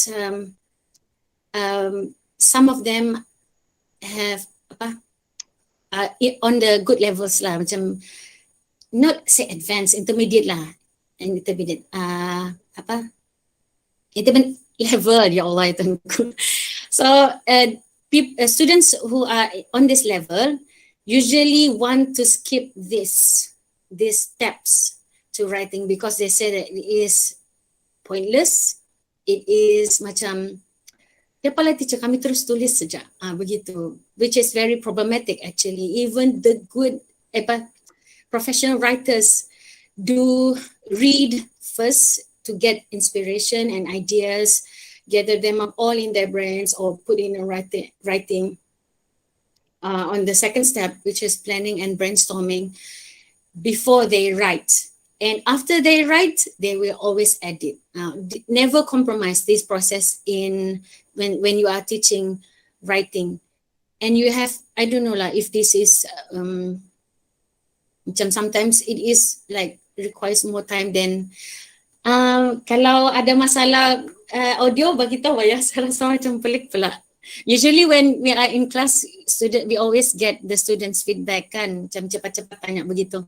some of them have on the good levels lah, macam not say advanced, intermediate lah, intermediate intermediate level, ya Allah itu. So students who are on this level usually want to skip these steps to writing because they say that it is pointless. It is macam, ya pala teacher kami terus tulis saja, begitu, which is very problematic actually. Even the good professional writers do read first to get inspiration and ideas, gather them up all in their brains or put in a writing. On the second step, which is planning and brainstorming, before they write. And after they write, they will always edit. Never compromise this process when you are teaching writing. And you have, I don't know if this is, sometimes it is like requires more time than, kalau ada masalah audio, bagi tahu ya, saya rasa macam pelik pula. Usually when we are in class, we always get the students' feedback kan, macam cepat-cepat tanya begitu.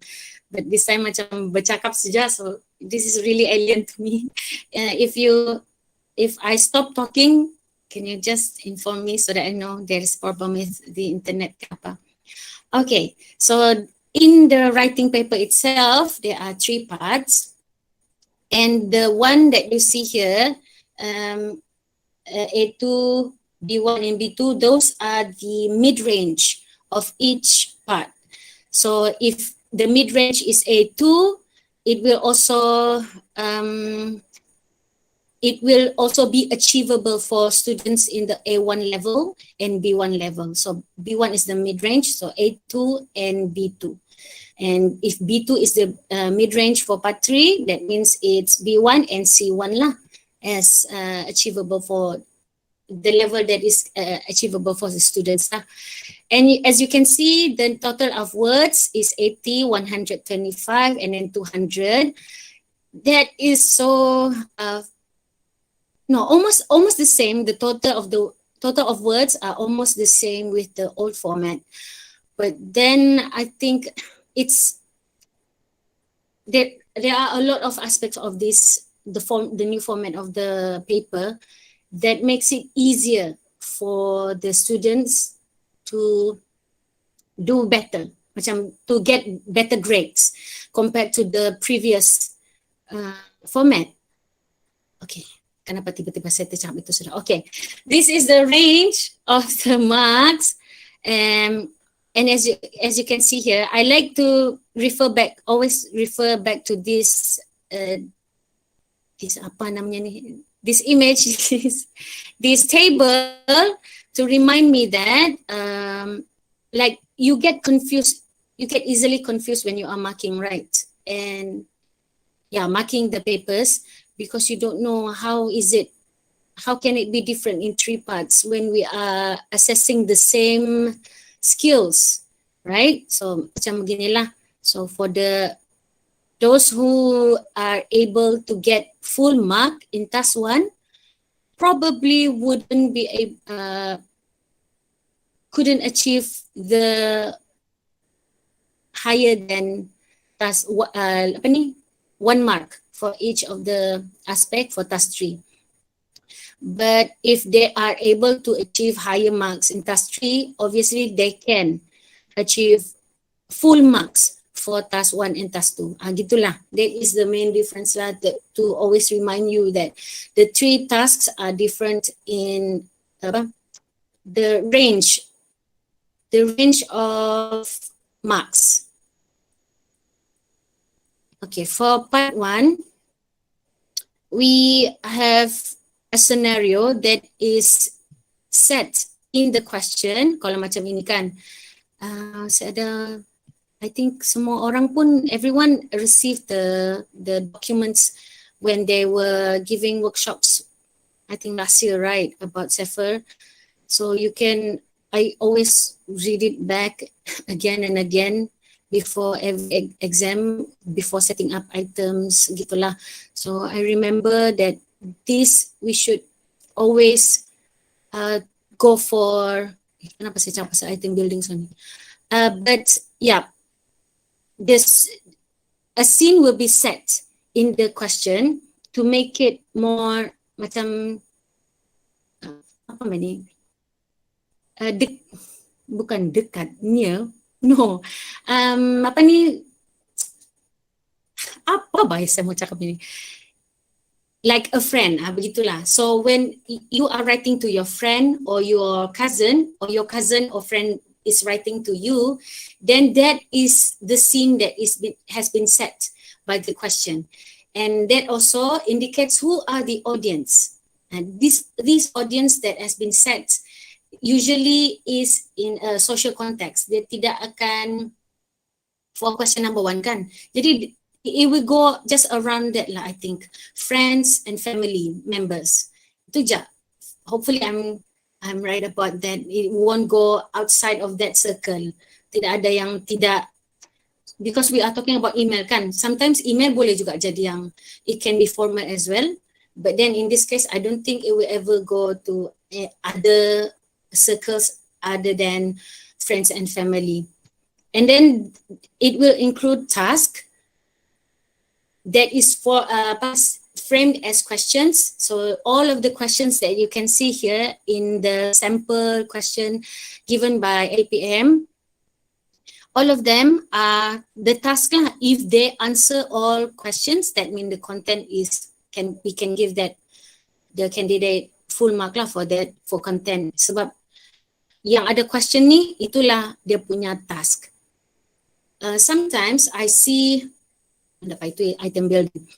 But this time macam bercakap saja, so this is really alien to me. If I stop talking, can you just inform me so that I know there is problem with the internet ke apa? Okay, so in the writing paper itself, there are 3 parts. And the one that you see here, A2, B1 and B2, those are the mid-range of each part. So if the mid-range is A2, it will also be achievable for students in the A1 level and B1 level. So B1 is the mid-range, so A2 and B2. And if B2 is the mid-range for part 3, that means it's B1 and C1 lah, as achievable for the level that is achievable for the students lah. And as you can see, the total of words is 80, 125, and then 200. That is so almost the same. The total of words are almost the same with the old format. But then I think there are a lot of aspects of this, the new format of the paper, that makes it easier for the students to do better, macam to get better grades compared to the previous format. Okay, kenapa tiba-tiba saya tercakap itu sudah? Okay, this is the range of the marks, and as you can see here, I like to always refer back to this apa namanya ni? This image, this table, to remind me that like you get easily confused when you are marking, right? And yeah, marking the papers, because you don't know how can it be different in 3 parts when we are assessing the same skills, right? So macam beginilah. So for those who are able to get full mark in task 1 probably couldn't achieve the higher than task 1 mark for each of the aspect for task 3. But if they are able to achieve higher marks in task 3, obviously they can achieve full marks for task 1 and task 2. Gitulah. That is the main difference lah, to always remind you that the 3 tasks are different in the range of marks. Okay, for part 1, we have a scenario that is set in the question. Kalau macam ini kan, I think semua orang pun, everyone received the documents when they were giving workshops, I think last year, right, about SEFR. So I always read it back again and again before every exam, before setting up items, gitulah. So I remember that we should always go for, kenapa saya cakap pasal item building ni? But yeah, a scene will be set in the question to make it more macam apa ni? Bukan dekat, near. No. Apa ni? Apa bahasa saya mau cakap ini? Like a friend, begitulah. So when you are writing to your friend or your cousin or friend is writing to you, then that is the scene that has been set by the question. And that also indicates who are the audience. And this audience that has been set usually is in a social context. Dia tidak akan, for question number 1 kan. Jadi it will go just around that lah, I think. Friends and family members. Itu je. Hopefully I'm right about that. It won't go outside of that circle. Tidak ada yang tidak, because we are talking about email kan. Sometimes email boleh juga jadi yang, it can be formal as well. But then in this case, I don't think it will ever go to other circles other than friends and family. And then it will include task that is for framed as questions. So all of the questions that you can see here in the sample question given by LPM, all of them are the task lah. If they answer all questions, that means the content is we can give that the candidate full mark lah for that, for content. Sebab yang ada question ni, itulah dia punya task. Sometimes I see apa itu item building,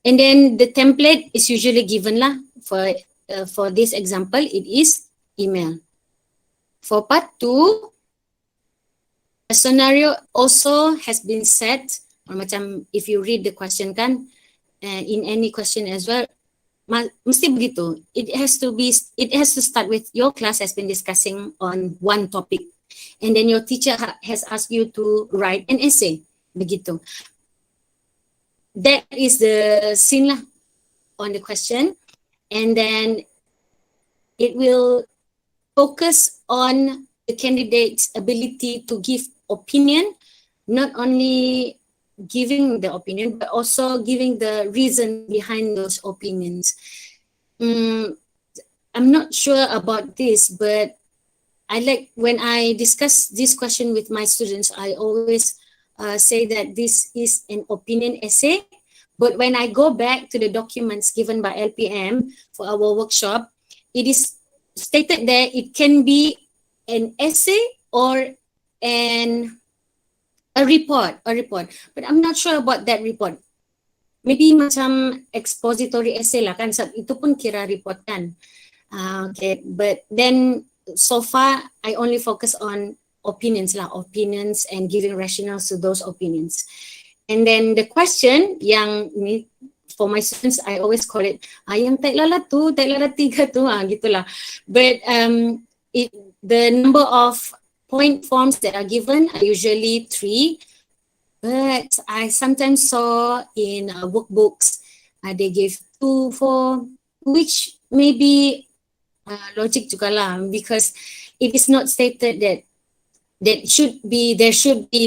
and then the template is usually given lah. For this example, it is email. For part 2, a scenario also has been set, or macam if you read the question kan, in any question as well, mesti begitu. It has to start with your class has been discussing on one topic, and then your teacher has asked you to write an essay. Begitu. That is the scene lah on the question, and then it will focus on the candidate's ability to give opinion, not only giving the opinion, but also giving the reason behind those opinions. I'm not sure about this, but I like when I discuss this question with my students, I always say that this is an opinion essay. But when I go back to the documents given by LPM for our workshop, it is stated there it can be an essay or a report. But I'm not sure about that report. Maybe macam expository essay lah kan, itu pun kira report kan. Okay, but then so far I only focus on opinions and giving rationales to those opinions. And then the question yang ni for my students, I always call it yang tak lalat 3 tu gitulah. But the number of point forms that are given are usually 3, but I sometimes saw in workbooks they give 2, 4, which may be logic juga lah, because it is not stated that there should be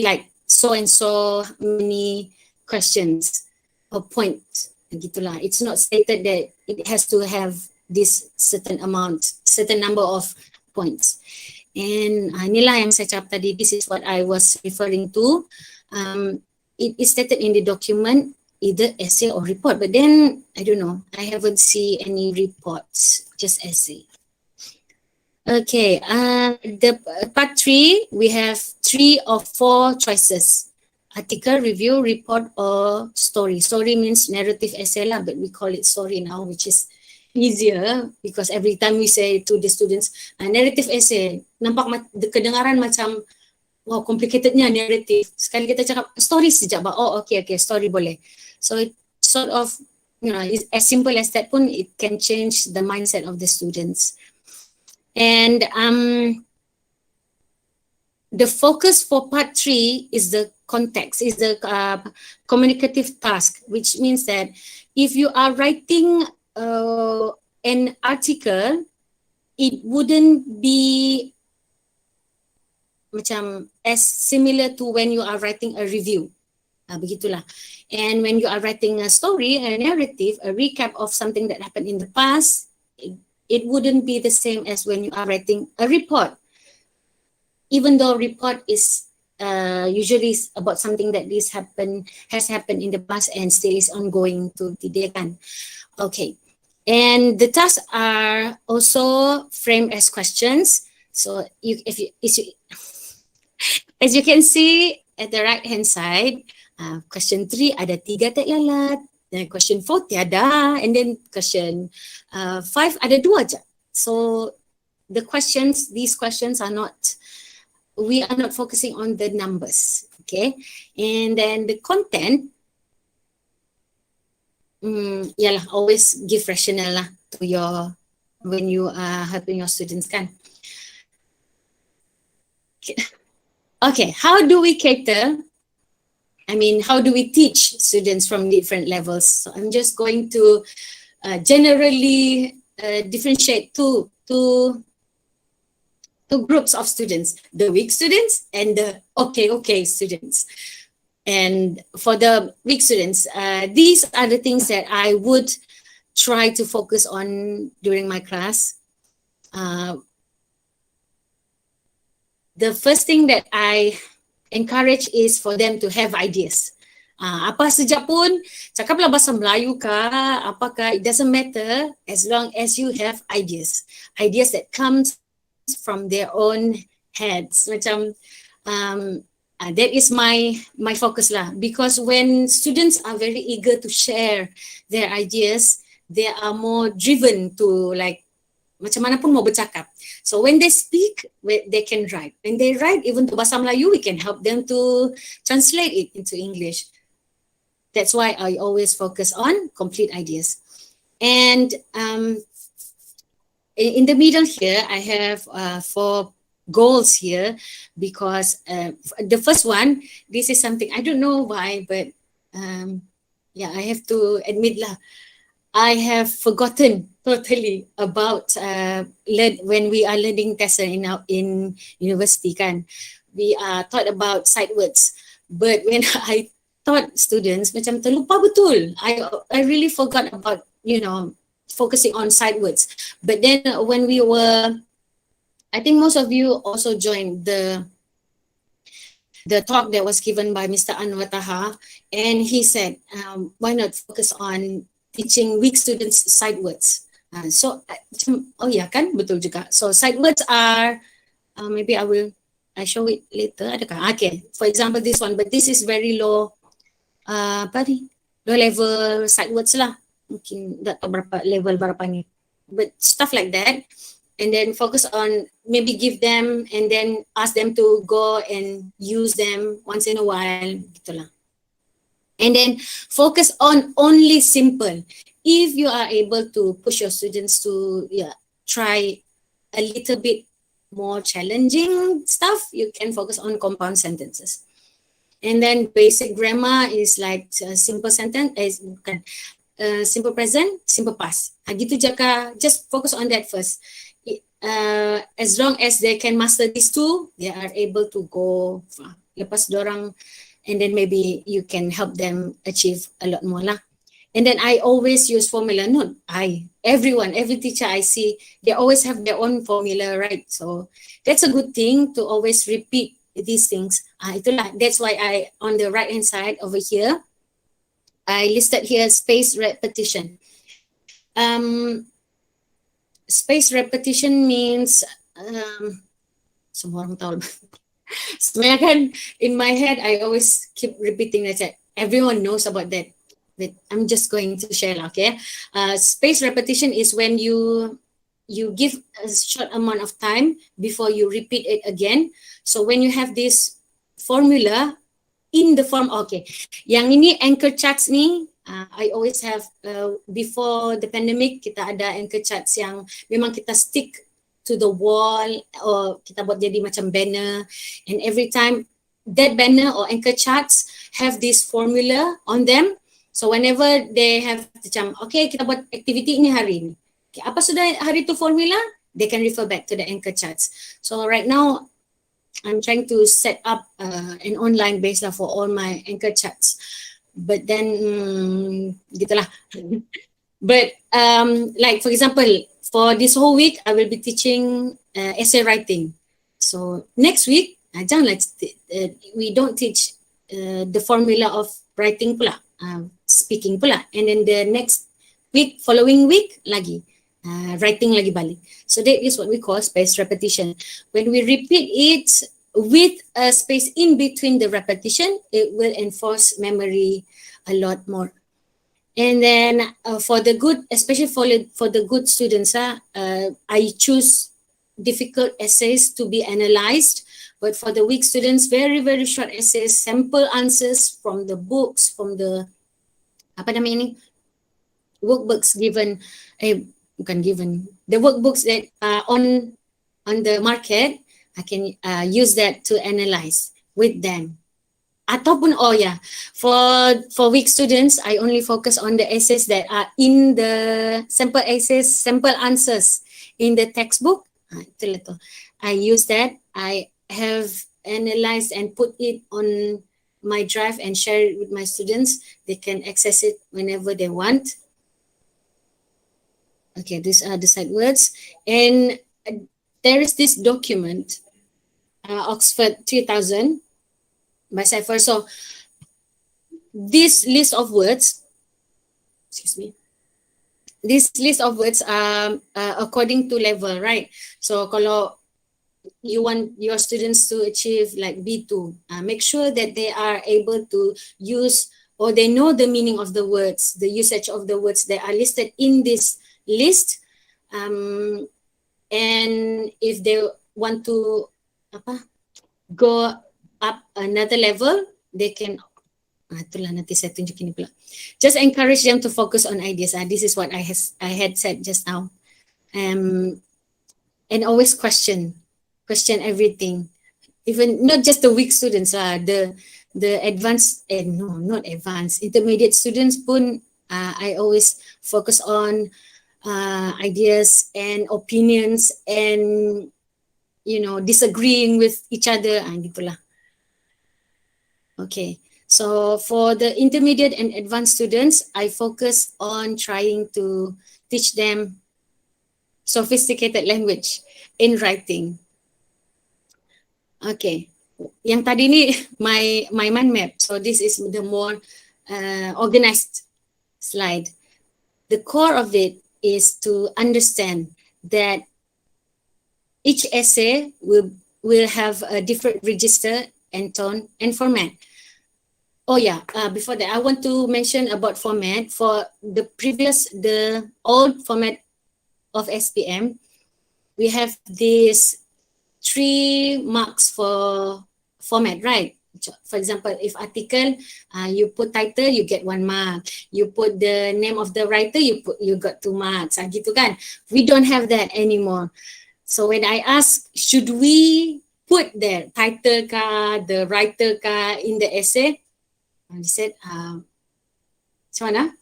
like so and so many questions or points gitulah. It's not stated that it has to have this certain number of points. And inilah yang saya cakap tadi, this is what I was referring to. It is stated in the document either essay or report, but then I don't know, I haven't seen any reports, just essay. Okay, the part 3, we have 3 or 4 choices: article, review, report, or story. Story means narrative essay lah, but we call it story now, which is easier because every time we say to the students, narrative essay, nampak kedengaran macam wow, complicatednya narrative. Sekali kita cakap story sejak, oh okay, story boleh. So it sort of, it's as simple as that pun, it can change the mindset of the students. And the focus for part 3 is the context, is the communicative task, which means that if you are writing an article, it wouldn't be macam as similar to when you are writing a review. Begitulah. And when you are writing a story, a narrative, a recap of something that happened in the past, it wouldn't be the same as when you are writing a report. Even though report is usually about something that has happened in the past and still is ongoing to today kan. Okay. And the tasks are also framed as questions. So as you can see at the right hand side, question 3 ada 3 tak lalat. Then question 4 tiada, and then question 5 ada 2 aja. So these questions are not, we are not focusing on the numbers, okay? And then the content, always give rationale lah to when you are helping your students kan. Okay, how do we cater? How do we teach students from different levels? So I'm just going to generally differentiate two two groups of students, the weak students and the okay students. And for the weak students, these are the things that I would try to focus on during my class. The first thing that I encourage is for them to have ideas. Apa saja pun, cakaplah bahasa Melayu kah, apakah, it doesn't matter as long as you have ideas. Ideas that comes from their own heads. Macam, that is my focus lah. Because when students are very eager to share their ideas, they are more driven to like, macam mana pun mau bercakap. So when they speak, they can write. When they write, even to bahasa Melayu, we can help them to translate it into English. That's why I always focus on complete ideas. And in the middle here, I have 4 goals here because the first one, this is something, I don't know why, but yeah, I have to admit lah, I have forgotten totally about when we are learning TESA in university kan. We are taught about sight words. But when I taught students, macam terlupa betul. I really forgot about, focusing on sight words. But then when we were, I think most of you also joined the talk that was given by Mr. Anwar Taha, and he said, why not focus on teaching weak students sight words? So, oh yeah kan, betul juga. So sight words are, maybe I show it later. Adakah? Okay, for example this one, but this is very low, low level sight words lah. Mungkin tak tahu berapa level berapa ni. But stuff like that. And then focus on, maybe give them and then ask them to go and use them once in a while. Gitulah. And then focus on only simple. If you are able to push your students to try a little bit more challenging stuff, you can focus on compound sentences. And then basic grammar is like simple sentence, simple present, simple past. Gitu jaka, just focus on that first. As long as they can master these two, they are able to go far. Lepas dorang, and then maybe you can help them achieve a lot more lah. And then I always use formula. No, every teacher I see, they always have their own formula, right? So that's a good thing to always repeat these things. That's why on the right hand side over here, I listed here spaced repetition. Spaced repetition means, semua orang tahu. Sebenarnya kan, in my head, I always keep repeating that. Everyone knows about that. But I'm just going to share, okay? Spaced repetition is when you give a short amount of time before you repeat it again. So when you have this formula in the form, okay. Yang ini anchor charts ni, I always have, before the pandemic, kita ada anchor charts yang memang kita stick to the wall or kita buat jadi macam banner, and every time that banner or anchor charts have this formula on them. So whenever they have macam, okay, kita buat activity ini hari ini. Okay, apa sudah hari itu formula? They can refer back to the anchor charts. So right now, I'm trying to set up an online base for all my anchor charts. But then, gitulah. But like for example, for this whole week, I will be teaching essay writing. So next week, janganlah we don't teach the formula of writing pula. Speaking pula, and then the next week, following week lagi writing lagi balik. So that is what we call spaced repetition. When we repeat it with a space in between the repetition, it will enforce memory a lot more. And then for the good, especially for the good students, I choose difficult essays to be analyzed. But for the weak students, very, very short essays, sample answers from the books, from the workbooks given, the workbooks that are on the market, I can use that to analyze with them. Ataupun, for weak students, I only focus on the essays that are in the sample essays, sample answers in the textbook. I use that. I have analyzed and put it on my drive and share it with my students. They can access it whenever they want. Okay, these are the side words. And there is this document, Oxford 3000 by Cypher. So this list of words, excuse me, this list of words are according to level, right? So kalau you want your students to achieve like B2, make sure that they are able to use or they know the meaning of the words, the usage of the words that are listed in this list. And if they want to go up another level, they can, itulah nanti saya tunjukin pula. Just encourage them to focus on ideas. This is what I had said just now. And always question everything, even not just the weak students, the advanced, no, not advanced, intermediate students pun, I always focus on ideas and opinions and, you know, disagreeing with each other, gitulah. Okay, so for the intermediate and advanced students, I focus on trying to teach them sophisticated language in writing. Okay, yang tadi ni my mind map. So this is the more organized slide. The core of it is to understand that each essay will have a different register and tone and format. Oh yeah, before that I want to mention about format. For the old format of SPM, we have this 3 marks for format, right? For example, if article, you put title, you get 1 mark. You put the name of the writer, you got 2 marks. Gitu kan? We don't have that anymore. So when I ask, should we put the title ka, the writer ka in the essay? And he said,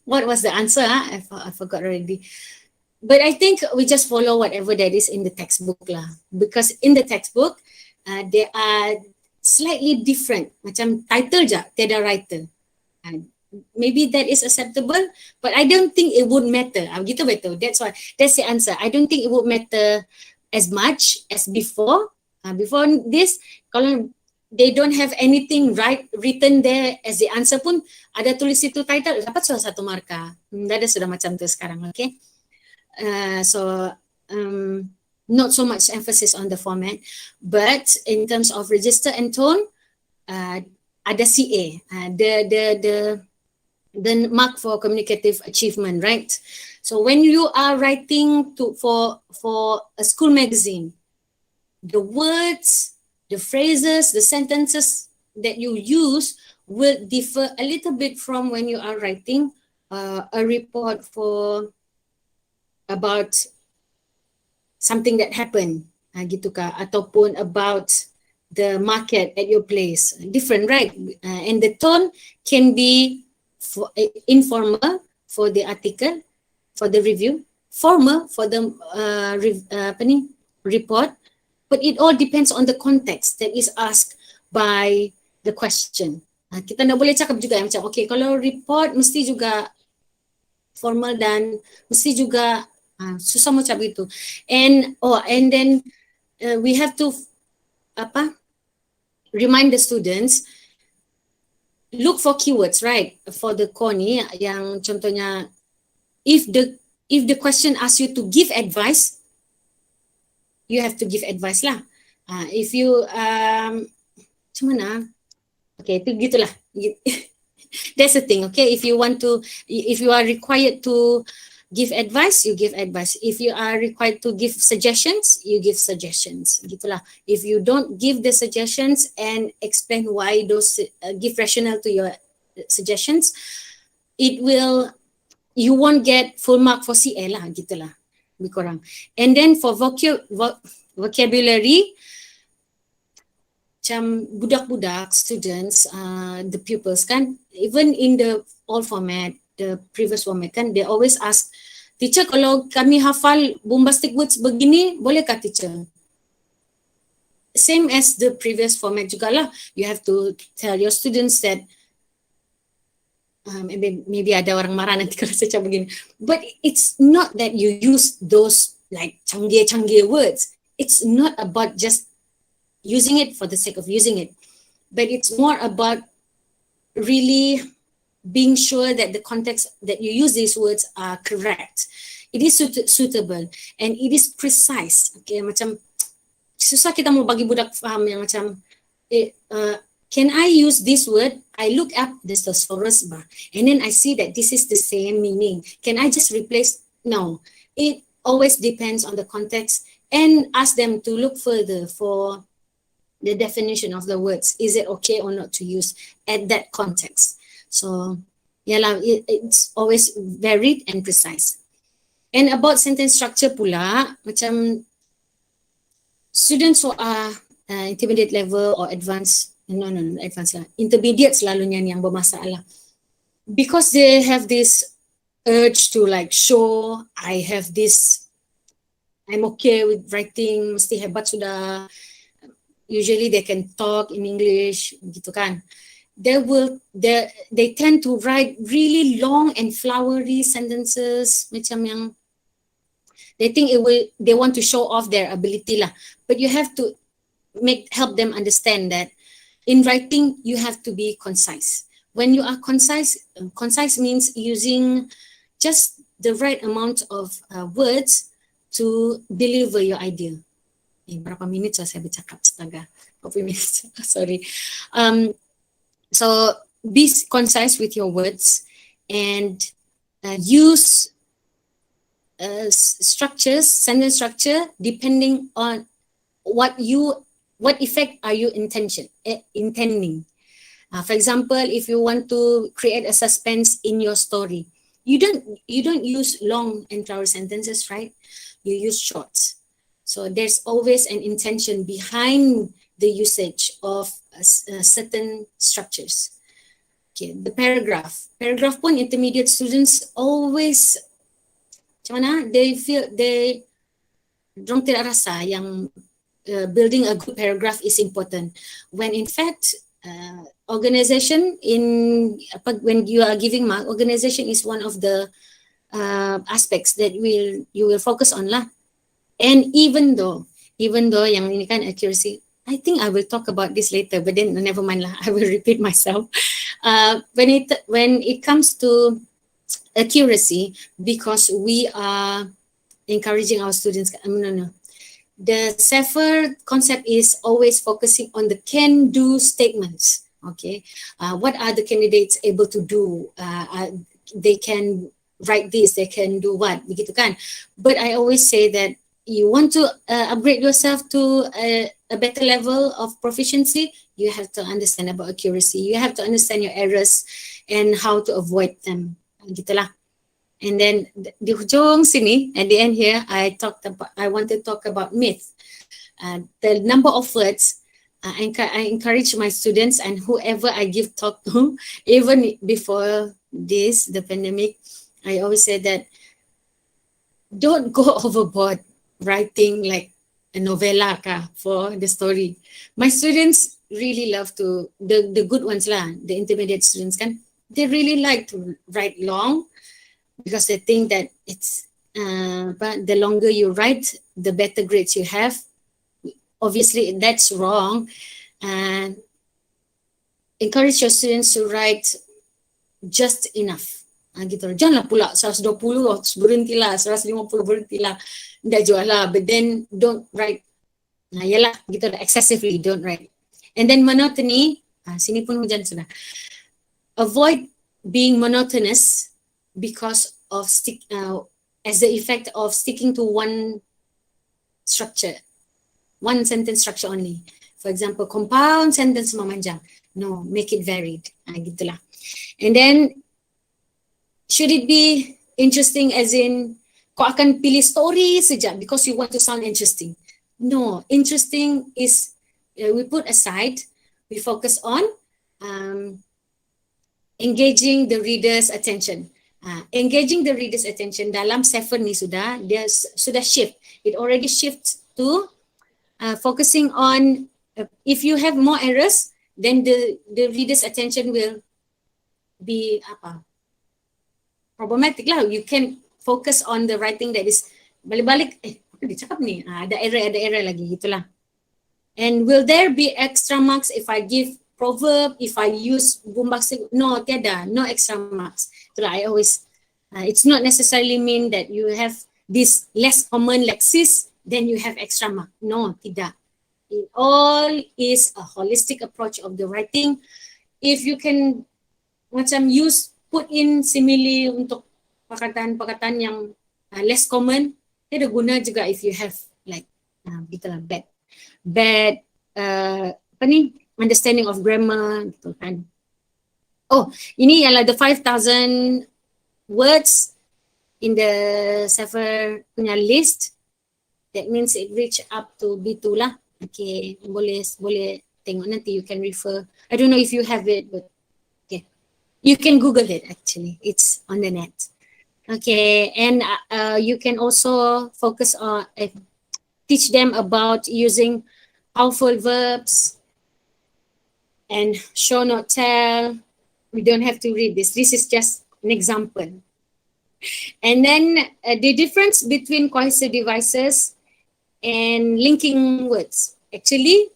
what was the answer? I forgot already. But I think we just follow whatever that is in the textbook lah. Because in the textbook, they are slightly different. Macam title je, tiada writer. Maybe that is acceptable, but I don't think it would matter. Gitu betul. That's the answer. I don't think it would matter as much as before. Before this, kalau they don't have anything written there as the answer pun, ada tulis itu title, dapat salah 1 markah. Dah sudah macam tu sekarang, okay? Not so much emphasis on the format, but in terms of register and tone, ada CA, the mark for communicative achievement, right? So when you are writing for a school magazine, the words, the phrases, the sentences that you use will differ a little bit from when you are writing a report about something that happened, gitu ka, ataupun about the market at your place. Different, right? And the tone can be informal for the article, for the review, formal for the report, but it all depends on the context that is asked by the question. Kita nak boleh cakap juga macam, okay, kalau report mesti juga formal dan mesti juga susah macam itu. And then we have to remind the students, look for keywords, right? For the core ni, yang contohnya, if the question asks you to give advice, you have to give advice lah. If you macam mana? Okay, itu gitulah. That's the thing, okay? If you are required to give advice, you give advice. If you are required to give suggestions, you give suggestions. Gitulah. If you don't give the suggestions and explain why those, give rationale to your suggestions, you won't get full mark for CA lah. Gitulah. Lebih kurang. And then for vocabulary, macam budak-budak, students, the pupils kan, even in the old format, the previous format kan, they always ask, teacher, kalau kami hafal bombastic words begini, bolehkah teacher? same as the previous format juga lah. You have to tell your students that maybe ada orang marah nanti kalau saya cakap begini. But it's not that you use those like canggih-canggih words. It's not about just using it for the sake of using it, but it's more about really being sure that the context that you use these words are correct. It is suitable and it is precise. Okay, macam susah kita mau bagi budak faham yang macam can I use this word? I look up the thesaurus bar and then I see that this is the same meaning. Can I just replace? No, it always depends on the context, and ask them to look further for the definition of the words. Is it okay or not to use at that context? So yeah, it's always varied and precise. And about sentence structure pula, macam students who are intermediate level or advanced, advanced lah, intermediate selalunya yang bermasalah, because they have this urge to like show I have this, I'm okay with writing, mesti hebat sudah. Usually they can talk in English, gitu kan. They tend to write really long and flowery sentences, macam yang they think they want to show off their ability lah. But you have to help them understand that in writing you have to be concise. When you are concise means using just the right amount of words to deliver your idea. Berapa minit saya bercakap? Astaga, berapa minit? Sorry. So be concise with your words and use structures, sentence structure, depending on what effect are you intending. For example, if you want to create a suspense in your story, you don't use long and flowery sentences, right? You use short. So there's always an intention behind the usage of certain structures. Okay, the paragraph pun intermediate students always macam mana, they feel dorang tidak rasa yang building a good paragraph is important, when in fact organization when you are giving mark, organization is one of the aspects that you will focus on lah. And even though yang ini kan accuracy, I think I will talk about this later, but then never mind lah, I will repeat myself. When it comes to accuracy, because we are encouraging our students, the SEFR concept is always focusing on the can-do statements. Okay, what are the candidates able to do? They can write this, they can do what, begitu kan? But I always say that you want to upgrade yourself to a better level of proficiency, you have to understand about accuracy. You have to understand your errors and how to avoid them. Gitulah. And then di hujung sini, at the end here, I want to talk about myth. The number of words. I encourage my students and whoever I give talk to, even before the pandemic, I always say that don't go overboard writing like a novella for the story. My students really love to, the good ones lah, the intermediate students kan, they really like to write long because they think that it's, but the longer you write, the better grades you have. Obviously, that's wrong. And encourage your students to write just enough. Gitu. Janganlah pula 120, berhentilah, 150, berhentilah. Tidak jual lah. But then don't write. Yalah, gitu, excessively, don't write. And then monotony, sini pun hujan sudah. Avoid being monotonous because of as the effect of sticking to one structure. One sentence structure only. For example, compound sentence memanjang. No, make it varied. Gitulah. And then, should it be interesting as in, kau akan pilih story saja because you want to sound interesting? No, interesting is, we put aside, we focus on engaging the reader's attention. Engaging the reader's attention dalam SEFR ni dia sudah shift. It already shifts to focusing on if you have more errors, then the reader's attention will be problematic lah. You can focus on the writing that is balik-balik apa dia cakap ni, ada error lagi gitulah. And will there be extra marks if I give proverb, if I use bombastic? No, tiada, no extra marks. Itulah I always it's not necessarily mean that you have this less common lexis then you have extra mark. No, tidak. It all is a holistic approach of the writing. If you can macam put in simile untuk perkataan-perkataan yang less common, dia ada guna juga if you have like gitulah bad understanding of grammar gitu kan. Oh, ini ialah the 5,000 words in the Safer punya list. That means it reach up to B2 lah. Okay, boleh tengok nanti, you can refer. I don't know if you have it, but okay. You can Google it actually. It's on the net. Okay, and you can also focus on teach them about using powerful verbs and show not tell. We don't have to read this. This is just an example. And then the difference between cohesive devices and linking words. Actually,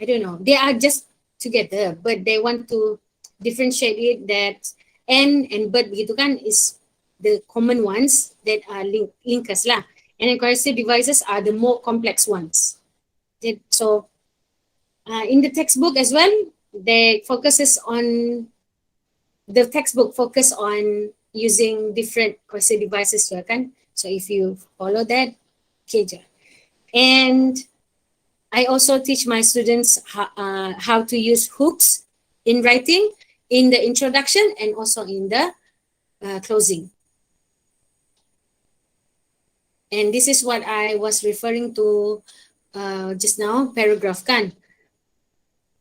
I don't know. They are just together, but they want to differentiate it that and but begitu kan is the common ones that are linkers lah. And then cohesive devices are the more complex ones. So in the textbook as well, the textbook focus on using different cohesive devices juga kan. So if you follow that, okay je. And I also teach my students how to use hooks in writing, in the introduction and also in the closing. And this is what I was referring to just now, paragraph kan.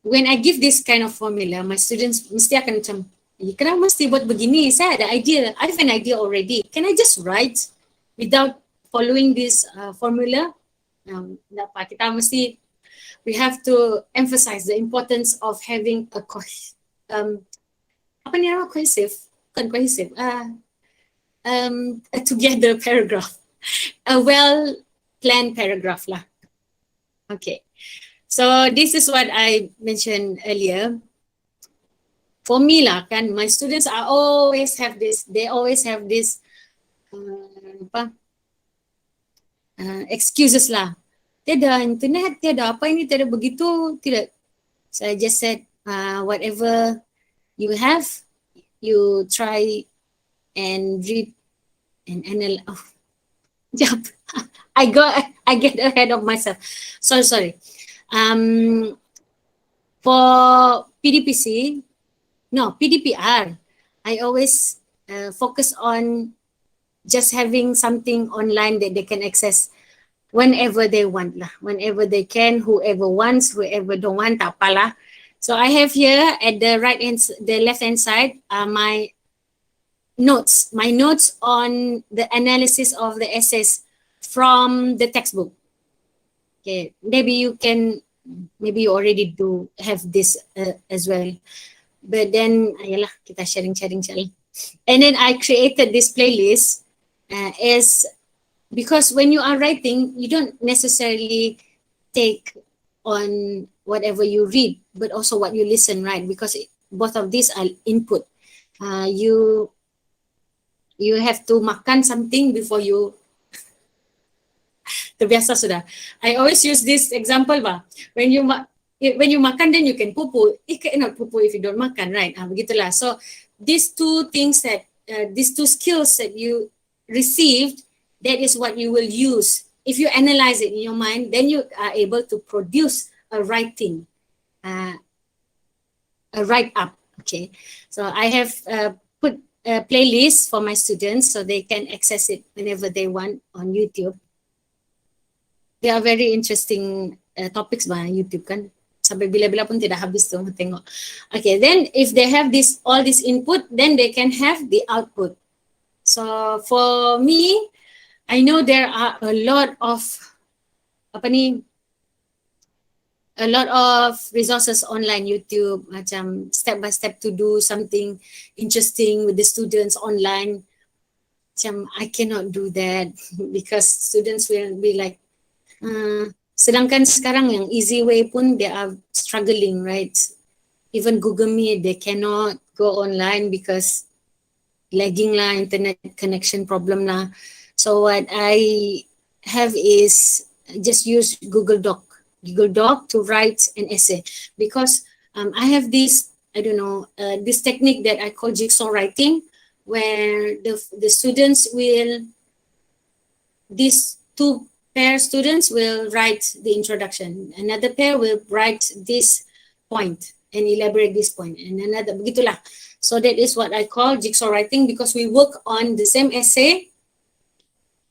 When I give this kind of formula, my students mesti akan macam, kenapa mesti buat begini? Saya ada idea, I have an idea already. Can I just write without following this formula? Kita mesti, we have to emphasize the importance of having a cohesive, a together paragraph, a well-planned paragraph lah. Okay, so this is what I mentioned earlier. For me lah kan, my students always have this, excuses lah. Tiada internet, tiada apa ini, tiada begitu, tidak. So I just said, whatever you have, you try and read and analyze. Oh, I get ahead of myself. Sorry. For PDPR, I always focus on just having something online that they can access whenever they want lah, whenever they can, whoever wants, whoever don't want, tak apalah. So I have here at the left hand side my notes on the analysis of the essays from the textbook. Okay, maybe you already do have this as well, but then ayalah kita sharing. And then I created this playlist because when you are writing, you don't necessarily take on whatever you read, but also what you listen, right? Because both of these are input. You have to makan something before you terbiasa sudah. I always use this example bah. When you makan, then you can pupu. You cannot pupu if you don't makan, right? Begitulah. So these two things these two skills that you received, that is what you will use. If you analyze it in your mind, then you are able to produce a writing, a write-up. Okay, so I have put a playlist for my students so they can access it whenever they want on YouTube. They are very interesting topics bah YouTube kan. Sampai bila-bila pun tidak habis tu tengok. Okay, then if they have all this input, then they can have the output. So for me, I know there are a lot of a lot of resources online, YouTube, macam step by step to do something interesting with the students online. Macam I cannot do that because students will be like, sedangkan sekarang yang easy way pun they are struggling, right? Even Google Meet, they cannot go online because lagging lah, internet connection problem lah. So what I have is just use Google Doc to write an essay, because I have this, I don't know, this technique that I call jigsaw writing, where the students will, these two pair students will write the introduction, another pair will write this point and elaborate this point, and another, begitulah. So that is what I call jigsaw writing, because we work on the same essay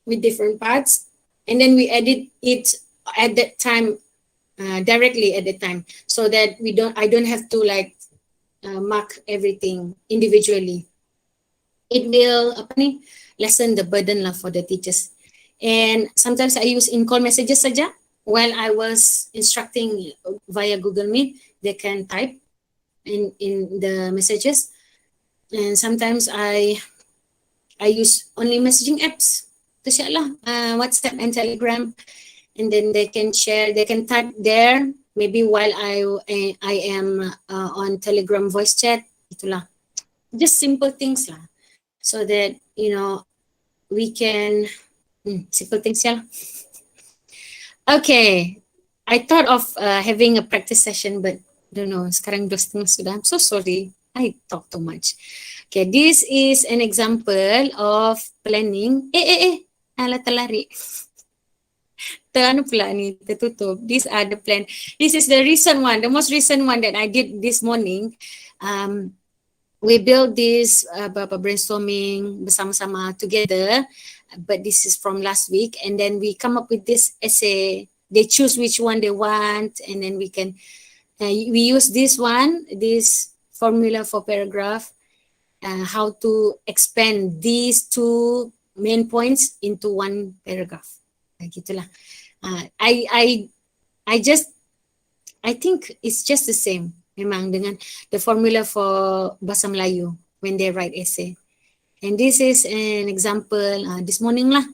with different parts, and then we edit it at that time, directly at the time, so that I don't have to like mark everything individually. It will lessen the burden lah for the teachers. And sometimes I use in-call messages saja while I was instructing via Google Meet. They can type in the messages, and sometimes I use only messaging apps. Tu lah, WhatsApp and Telegram. And then they can share, they can type there, maybe while I am on Telegram voice chat, itulah. Just simple things lah, so that, you know, we can, simple things ya. Okay, I thought of having a practice session, but don't know, sekarang 2:30 sudah. I'm so sorry, I talk too much. Okay, this is an example of planning. Alah terlari. Teranu pula ni, tertutup. These are the plan. This is the recent one, the most recent one that I did this morning. We built this brainstorming bersama-sama together, but this is from last week, and then we come up with this essay. They choose which one they want, and then we can, we use this one, this formula for paragraph, how to expand these two main points into one paragraph. Gitulah. I think it's just the same memang dengan the formula for bahasa Melayu when they write essay. And this is an example this morning lah.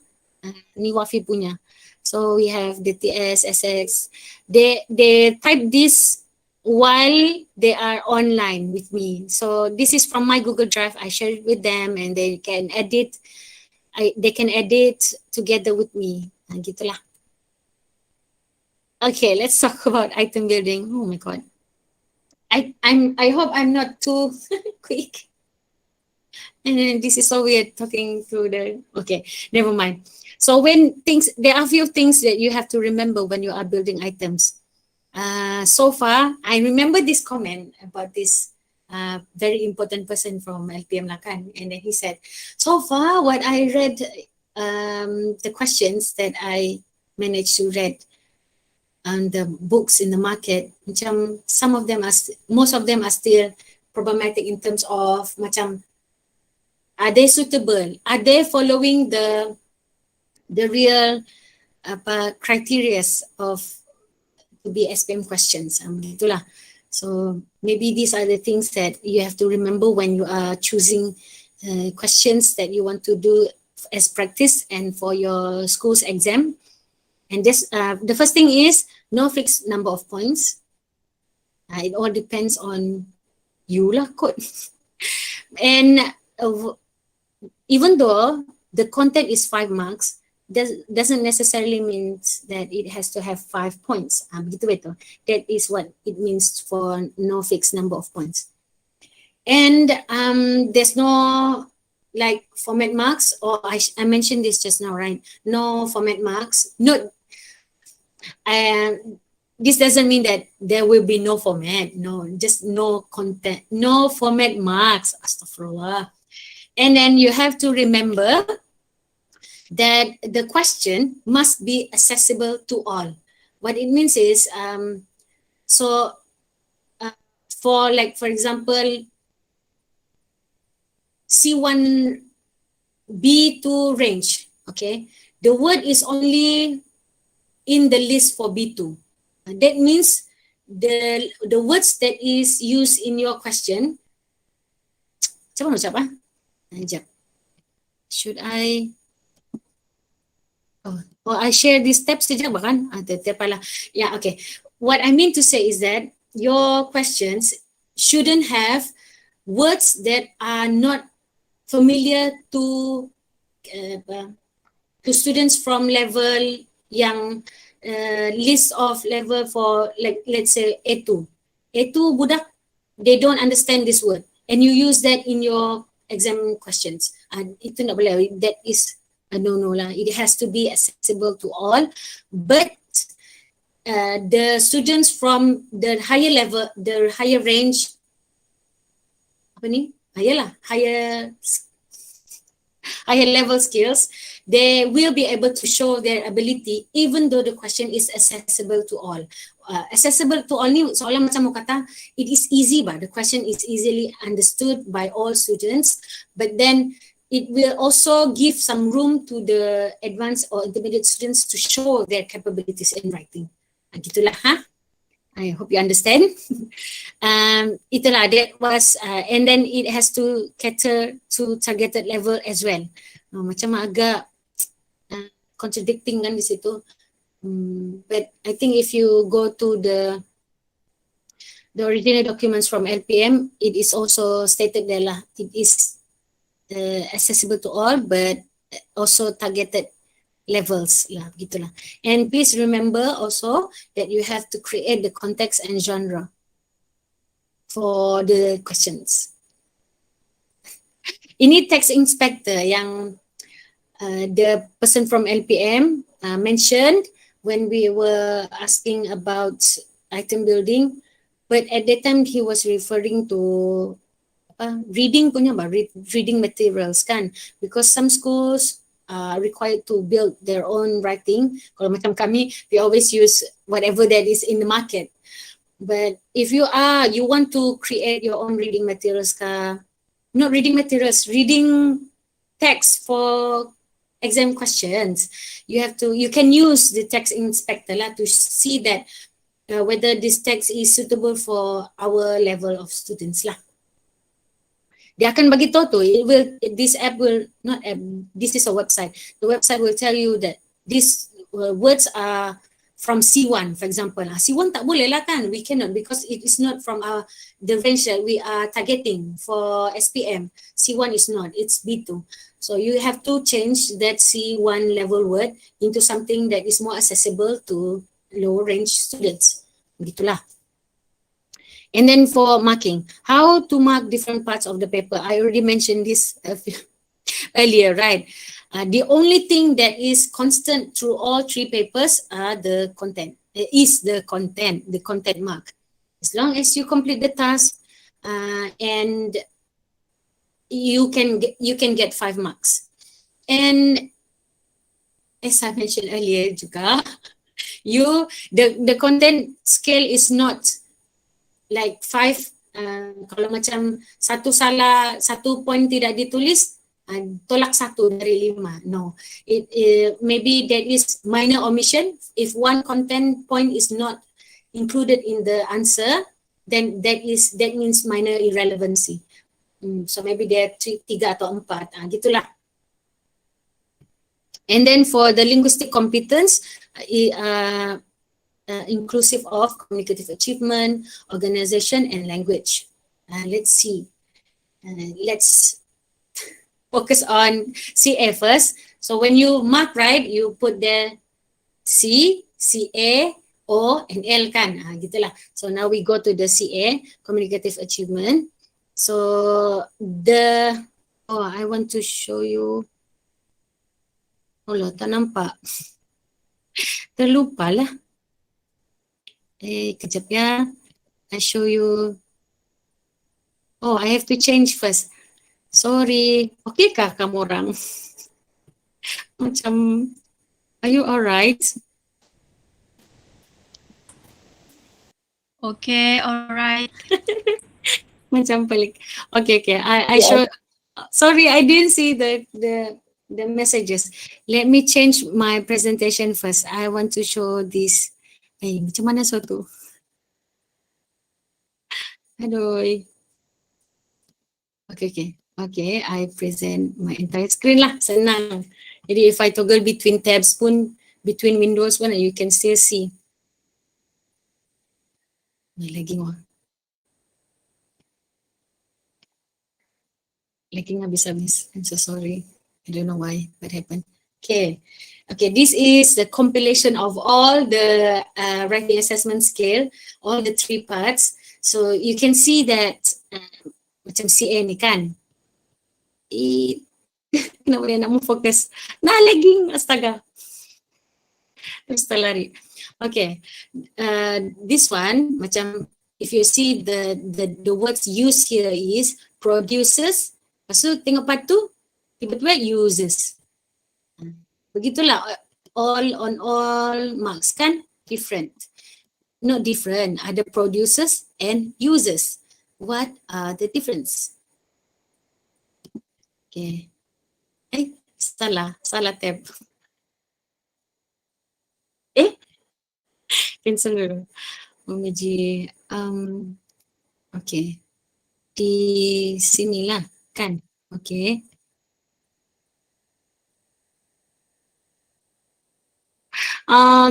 Ni Wafi punya. So we have DTS, SX. They type this while they are online with me. So this is from my Google Drive. I share it with them, and they can edit. They can edit together with me. Gitulah. Okay, let's talk about item building. Oh my God. I hope I'm not too quick. And then this is so weird talking through the, okay, never mind. So when things, there are a few things that you have to remember when you are building items. So far, I remember this comment about this very important person from LPM Lakan, and then he said, so far what I read, the questions that I managed to read on the books in the market, macam some of them are, most of them are still problematic in terms of macam, are they suitable? Are they following the real criteria of to be SPM questions? Itulah. So maybe these are the things that you have to remember when you are choosing questions that you want to do as practice and for your school's exam. And this, the first thing is no fixed number of points. It all depends on you lah kot. And even though the content is 5 marks, doesn't necessarily mean that it has to have 5 points. Begitu betul. That is what it means for no fixed number of points. And there's no like format marks, or I mentioned this just now, right? No format marks. No, this doesn't mean that there will be no format. No, just no content, no format marks. Astaghfirullah. And then you have to remember that the question must be accessible to all. What it means is, for like, for example, C1, B2 range, okay? The word is only in the list for B2. That means the words that is used in your question. Macam mana ucap ah? Sekejap. Should I? Oh, I share these steps saja bahkan. Terpalah. Yeah, okay. What I mean to say is that your questions shouldn't have words that are not familiar to students from level yang list of level for, like, let's say A2. A2 budak, they don't understand this word, and you use that in your exam questions. Itu nak boleh. That is no lah. It has to be accessible to all, but the students from the higher level, the higher range, apa ni? Higher level skills, they will be able to show their ability even though the question is accessible to all. Accessible to all ni seolah macam mau kata it is easy, but the question is easily understood by all students, but then it will also give some room to the advanced or intermediate students to show their capabilities in writing. Gitulah, ha? I hope you understand. Itulah, that was, and then it has to cater to targeted level as well. Macam agak contradicting kan di situ. But I think if you go to the original documents from LPM, it is also stated there lah. It is accessible to all, but also targeted levels lah, gitulah. And please remember also that you have to create the context and genre for the questions. Ini text inspector yang the person from LPM mentioned when we were asking about item building, but at that time he was referring to reading punya reading materials kan, because some schools are required to build their own writing. Kalau macam kami, we always use whatever that is in the market. But if you want to create your own reading materials not reading materials, reading text for exam questions, you can use the text inspector lah to see that whether this text is suitable for our level of students lah. Dia akan bagi tahu tu, this is a website. The website will tell you that these words are from C1, for example. C1 tak boleh lah kan, we cannot, because it is not from the range that we are targeting for SPM. C1 is not, it's B2. So you have to change that C1 level word into something that is more accessible to low range students. Begitulah. And then for marking, how to mark different parts of the paper. I already mentioned this earlier, right? The only thing that is constant through all three papers are the content. The content mark. As long as you complete the task, and you can get 5 marks. And as I mentioned earlier juga, the content scale is not like 5, kalau macam satu salah, 1 point tidak ditulis, tolak 1 dari 5. No, maybe that is minor omission. If one content point is not included in the answer, then that means minor irrelevancy. So maybe there are 3 atau 4, gitulah. And then for the linguistic competence, inclusive of communicative achievement, organization, and language. Let's see. Let's focus on CA first. So when you mark, right, you put the C, CA, O, and L kan. Gitulah. So now we go to the CA, communicative achievement. So I want to show you. Oh, tak nampak. Terlupa lah. Kejap ya. I show you. Oh, I have to change first. Sorry. Okay kah kamu orang? Macam, are you alright? Okay, alright. Macam pelik. Okay. I show. Sorry, I didn't see the the messages. Let me change my presentation first. I want to show this. Macam mana suatu? Aduh. Okay, I present my entire screen lah, senang. Jadi if I toggle between tabs pun, between windows pun, you can still see. Lagging habis-habis. I'm so sorry. I don't know why, what happened. Okay, this is the compilation of all the writing assessment scale, all the 3 parts. So you can see that macam CA ni kan. Kenapa dia nak fokus? Nah, lagging, astaga. Terus terlari. Okay, this one macam if you see the words used here is produces. Lepas tu tengok part tu tiba-tiba uses. Begitulah all on all marks kan different. Not different, ada produces and uses. What are the difference? Okay. Salah tab. Cancel dulu. Memuji. Okay. Di sinilah kan. Okay.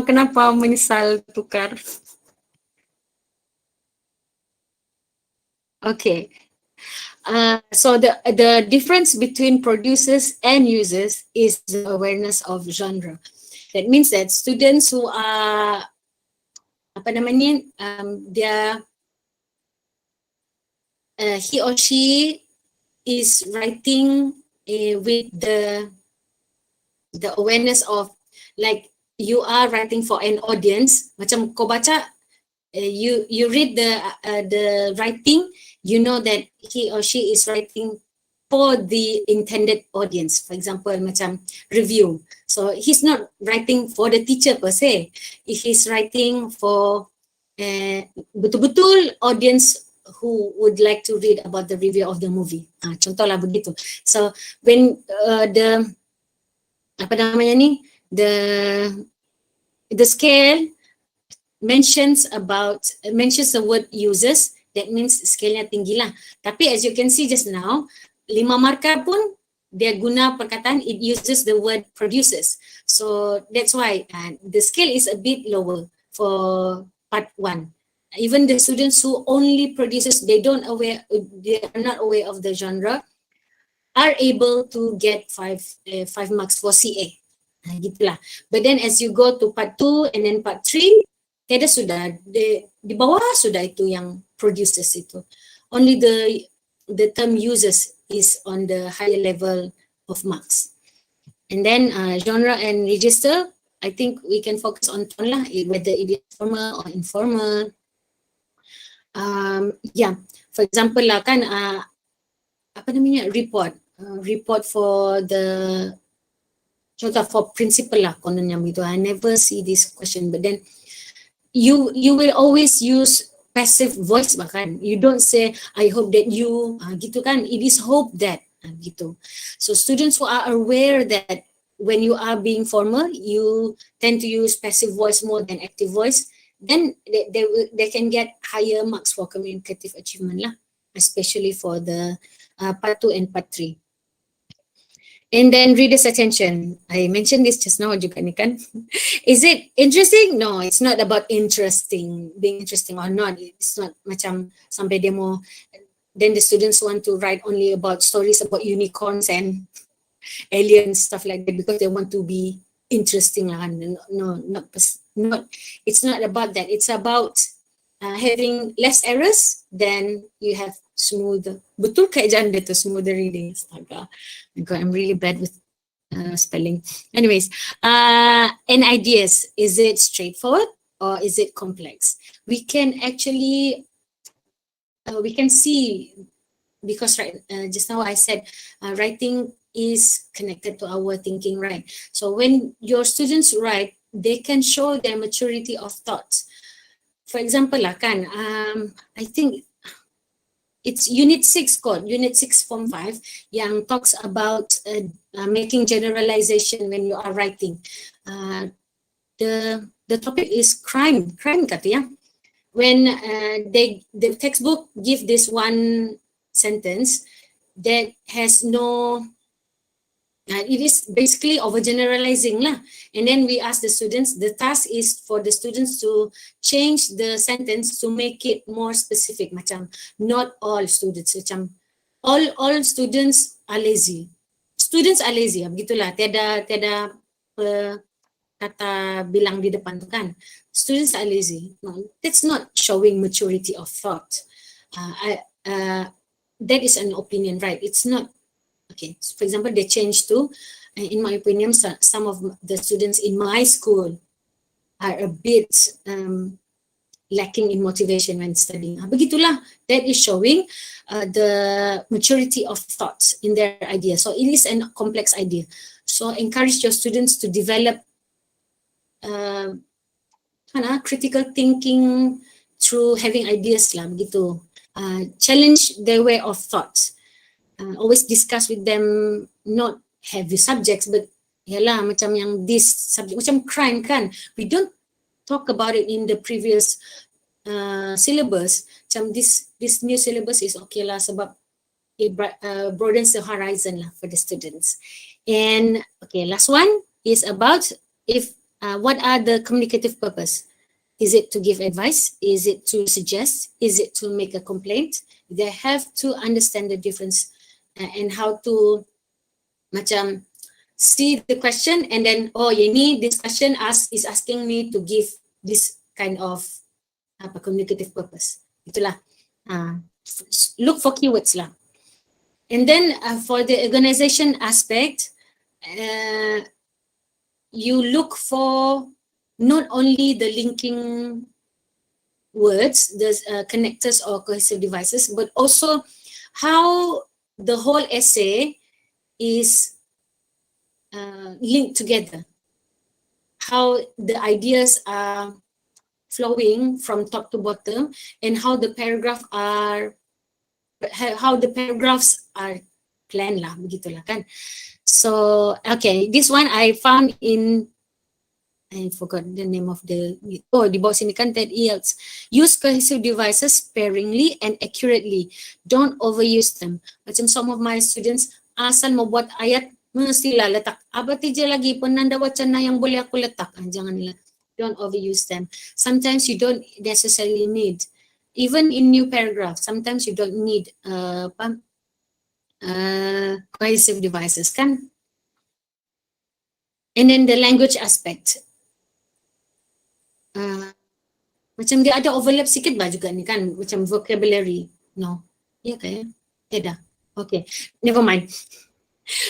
Kenapa menyesal tukar? Okay. So the difference between producers and users is the awareness of genre. That means that students who are he or she is writing with the awareness of, like, you are writing for an audience. Macam kau baca, you read the writing, you know that he or she is writing for the intended audience. For example, macam review. So he's not writing for the teacher per se. He's writing for betul-betul audience who would like to read about the review of the movie. Contohlah begitu. So when the scale mentions the word users, that means scale-nya tinggi lah. Tapi as you can see just now, 5 markah pun dia guna perkataan, it uses the word producers. So that's why the scale is a bit lower for part 1. Even the students who only produces, they are not aware of the genre, are able to get 5 marks for CA. Gitulah. But then as you go to part 2 and then part 3, tiada sudah, di bawah sudah itu yang producers itu. Only the term users is on the higher level of marks. And then genre and register, I think we can focus on tone lah, whether it is formal or informal. For example lah kan, report for the, contoh for principal lah kononnya begitu. I never see this question, but then you will always use passive voice bahkan. You don't say I hope that you gitu kan. It is hope that gitu. So students who are aware that when you are being formal, you tend to use passive voice more than active voice, then they can get higher marks for communicative achievement lah, especially for the part 2 and part 3. And then reader's attention. I mentioned this just now juga ni kan. Is it interesting? No, it's not about being interesting or not. It's not macam sampai demo, then the students want to write only about stories about unicorns and aliens, stuff like that, because they want to be interesting lah. No, not. It's not about that. It's about having less errors, then you have smoother. Betul kayak janda tu, smoother reading. Astaga. God, I'm really bad with spelling. Anyways, and ideas. Is it straightforward or is it complex? We can actually, we can see, because just now I said writing is connected to our thinking, right? So when your students write, they can show their maturity of thoughts. For example lah kan, I think it's Unit 6 code, Unit 6 Form 5 yang talks about making generalization when you are writing. The topic is crime kata ya. When the textbook give this one sentence that has no, it is basically overgeneralizing lah. And then we ask the students, the task is for the students to change the sentence to make it more specific. Macam not all students, macam all students are lazy. Students are lazy, begitulah. Tiada kata bilang di depan tu kan. Students are lazy. No, that's not showing maturity of thought. That is an opinion, right? It's not. Okay, so for example, they changed to, in my opinion, some of the students in my school are a bit lacking in motivation when studying. Begitulah, that is showing the maturity of thoughts in their idea. So it is a complex idea. So encourage your students to develop critical thinking through having ideas lah, begitu. Challenge their way of thoughts. Always discuss with them not heavy subjects, but yalah macam yang this subject, macam crime kan. We don't talk about it in the previous syllabus. Macam this new syllabus is okay lah sebab it broadens the horizon lah for the students. And okay, last one is about what are the communicative purpose? Is it to give advice? Is it to suggest? Is it to make a complaint? They have to understand the difference and how to macam see the question and then this question is asking me to give this kind of communicative purpose. Itulah. Look for keywords lah. And then for the organization aspect, you look for not only the linking words, the connectors or cohesive devices, but also how the whole essay is linked together. How the ideas are flowing from top to bottom, and how the paragraphs are planned lah, begitulah kan. So okay, this one I found in, I forgot the name of the, di bawah sini kan, Ted Yields. Use cohesive devices sparingly and accurately. Don't overuse them. Macam some of my students, asal mau buat ayat, mestilah letak abati je lagi penanda wacana yang boleh aku letak. Janganlah. Don't overuse them. Sometimes you don't necessarily need, even in new paragraph, sometimes you don't need cohesive devices kan. And then the language aspect. Macam dia ada overlap sikit bah juga ni kan, macam vocabulary. No, ya kaya? Tidak. Okay, never mind.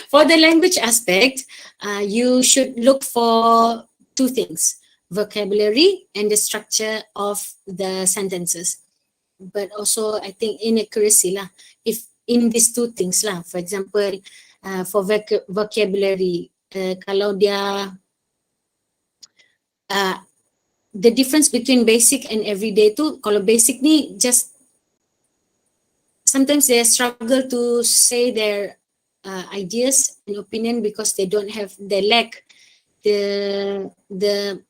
For the language aspect, you should look for two things: vocabulary and the structure of the sentences. But also, I think inaccuracy lah. If in these two things lah, for example, for vocabulary, kalau dia the difference between basic and everyday tu, kalau basic ni just sometimes they struggle to say their ideas and opinion because they lack the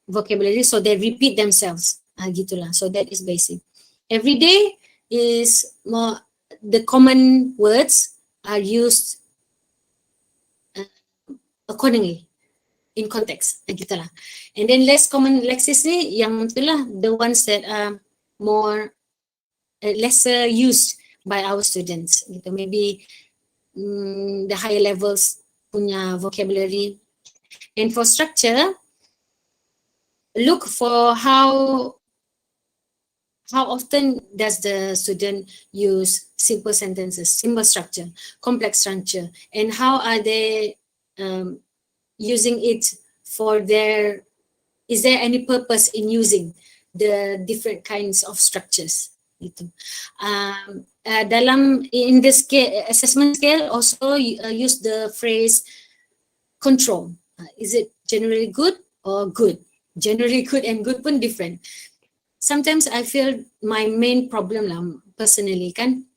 vocabulary, so they repeat themselves, gitulah. So that is basic. Everyday is more, the common words are used accordingly in context, gitulah. And then less common lexis ni yang itulah, the ones that are more lesser used by our students gitu. Maybe the higher levels punya vocabulary. And for structure, look for how often does the student use simple sentences, simple structure, complex structure, and how are they using it for their, is there any purpose in using the different kinds of structures? Gitu. In the scale, assessment scale, also use the phrase control. Is it generally good or good? Generally good and good pun different. Sometimes I feel my main problem lah, personally kan,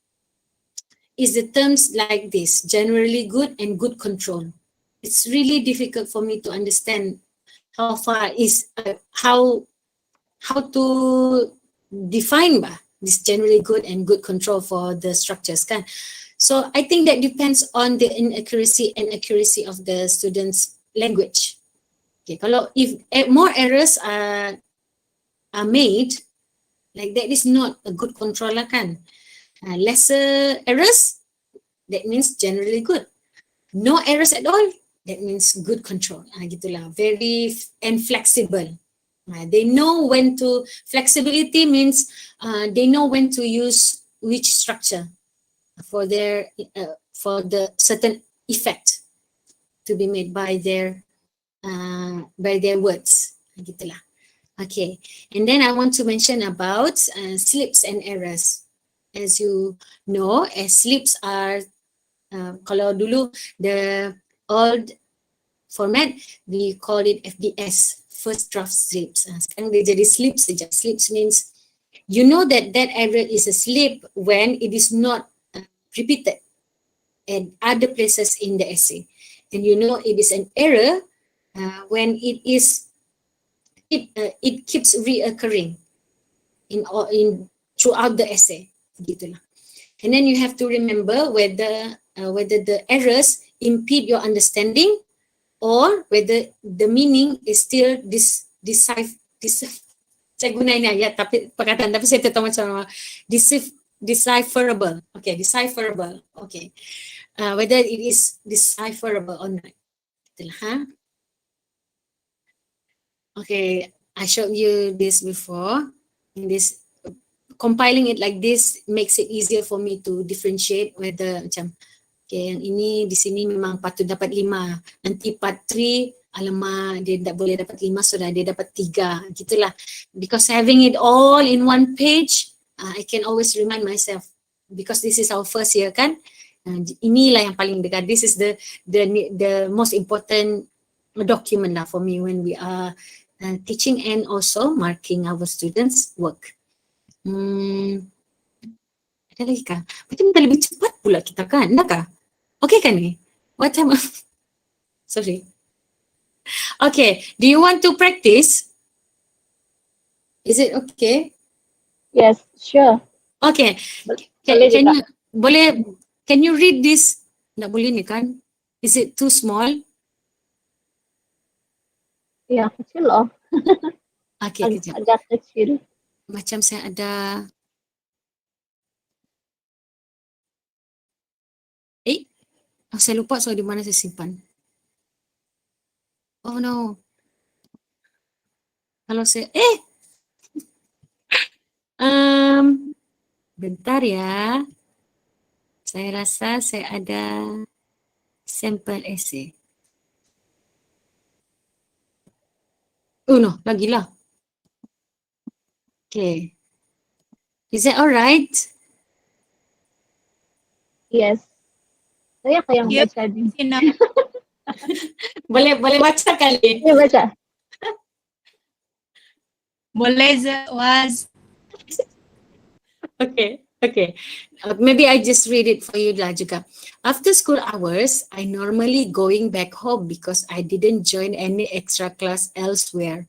is the terms like this, generally good and good control. It's really difficult for me to understand how far is, how to define this generally good and good control for the structures kan. So I think that depends on the inaccuracy and accuracy of the student's language. Okay, kalau if more errors are made, like that is not a good control lah kan. Lesser errors, that means generally good. No errors at all, that means good control. Gitulah, very and flexible. They know when to, flexibility means they know when to use which structure for their for the certain effect to be made by their words. Gitulah. Okay, and then I want to mention about slips and errors. As you know, slips are kalau dulu the old format we call it FDS, first draft slips. Sekarang dia jadi slips saja. Slips means you know that that error is a slip when it is not repeated at other places in the essay, and you know it is an error when it keeps reoccurring in throughout the essay. Gitulah. And then you have to remember whether the errors impede your understanding or whether the meaning is still saya guna ini ayat tapi perkataan tapi saya tak tahu macam decipherable. Okay, decipherable. Okay, whether it is decipherable or not. Itulah. Okay, I showed you this before. In this, compiling it like this makes it easier for me to differentiate whether macam okay, yang ini di sini memang patut dapat 5. Nanti part 3, alamak dia tak boleh dapat 5, sudah dia dapat 3. Gitulah. Because having it all in one page, I can always remind myself because this is our first year kan. Inilah yang paling dekat. This is the most important document lah for me when we are teaching and also marking our students' work. Ada lagi kah? Macam kita lebih cepat pula kita kan? Nakah? Okay kan ni? What time? Sorry. Okay, do you want to practice? Is it okay? Yes, sure. Okay. Can you read this? Tak boleh ni kan? Is it too small? Ya, kecil loh. Okay, kejap. Agak kecil. Macam saya ada saya lupa soal di mana saya simpan. Oh no. Kalau saya bentar ya. Saya rasa saya ada sampel essay. Oh no, lagilah. Okay. Is that alright? Yes. Saya yang baca di sini. boleh baca kali. Ya, baca. Boleh was. Okay. Maybe I just read it for you lah juga. After school hours, I normally going back home because I didn't join any extra class elsewhere.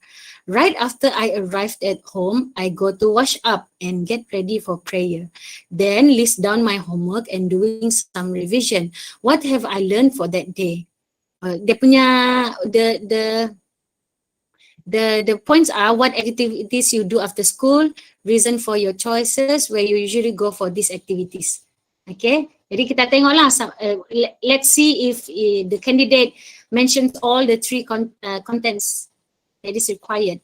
Right after I arrived at home, I go to wash up and get ready for prayer. Then list down my homework and doing some revision. What have I learned for that day? Dia punya the points are what activities you do after school, reason for your choices, where you usually go for these activities. Okay, jadi kita tengoklah. Let's see if the candidate mentions all the 3 contents that is required.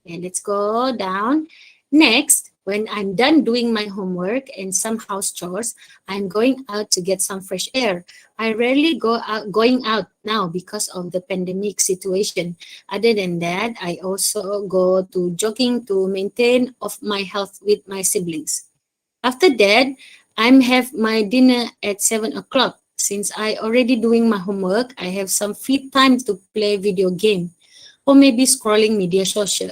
Okay, let's go down. Next, when I'm done doing my homework and some house chores, I'm going out to get some fresh air. I rarely going out now because of the pandemic situation. Other than that, I also go to jogging to maintain of my health with my siblings. After that, I have my dinner at 7 o'clock. Since I already doing my homework, I have some free time to play video game or maybe scrolling media social.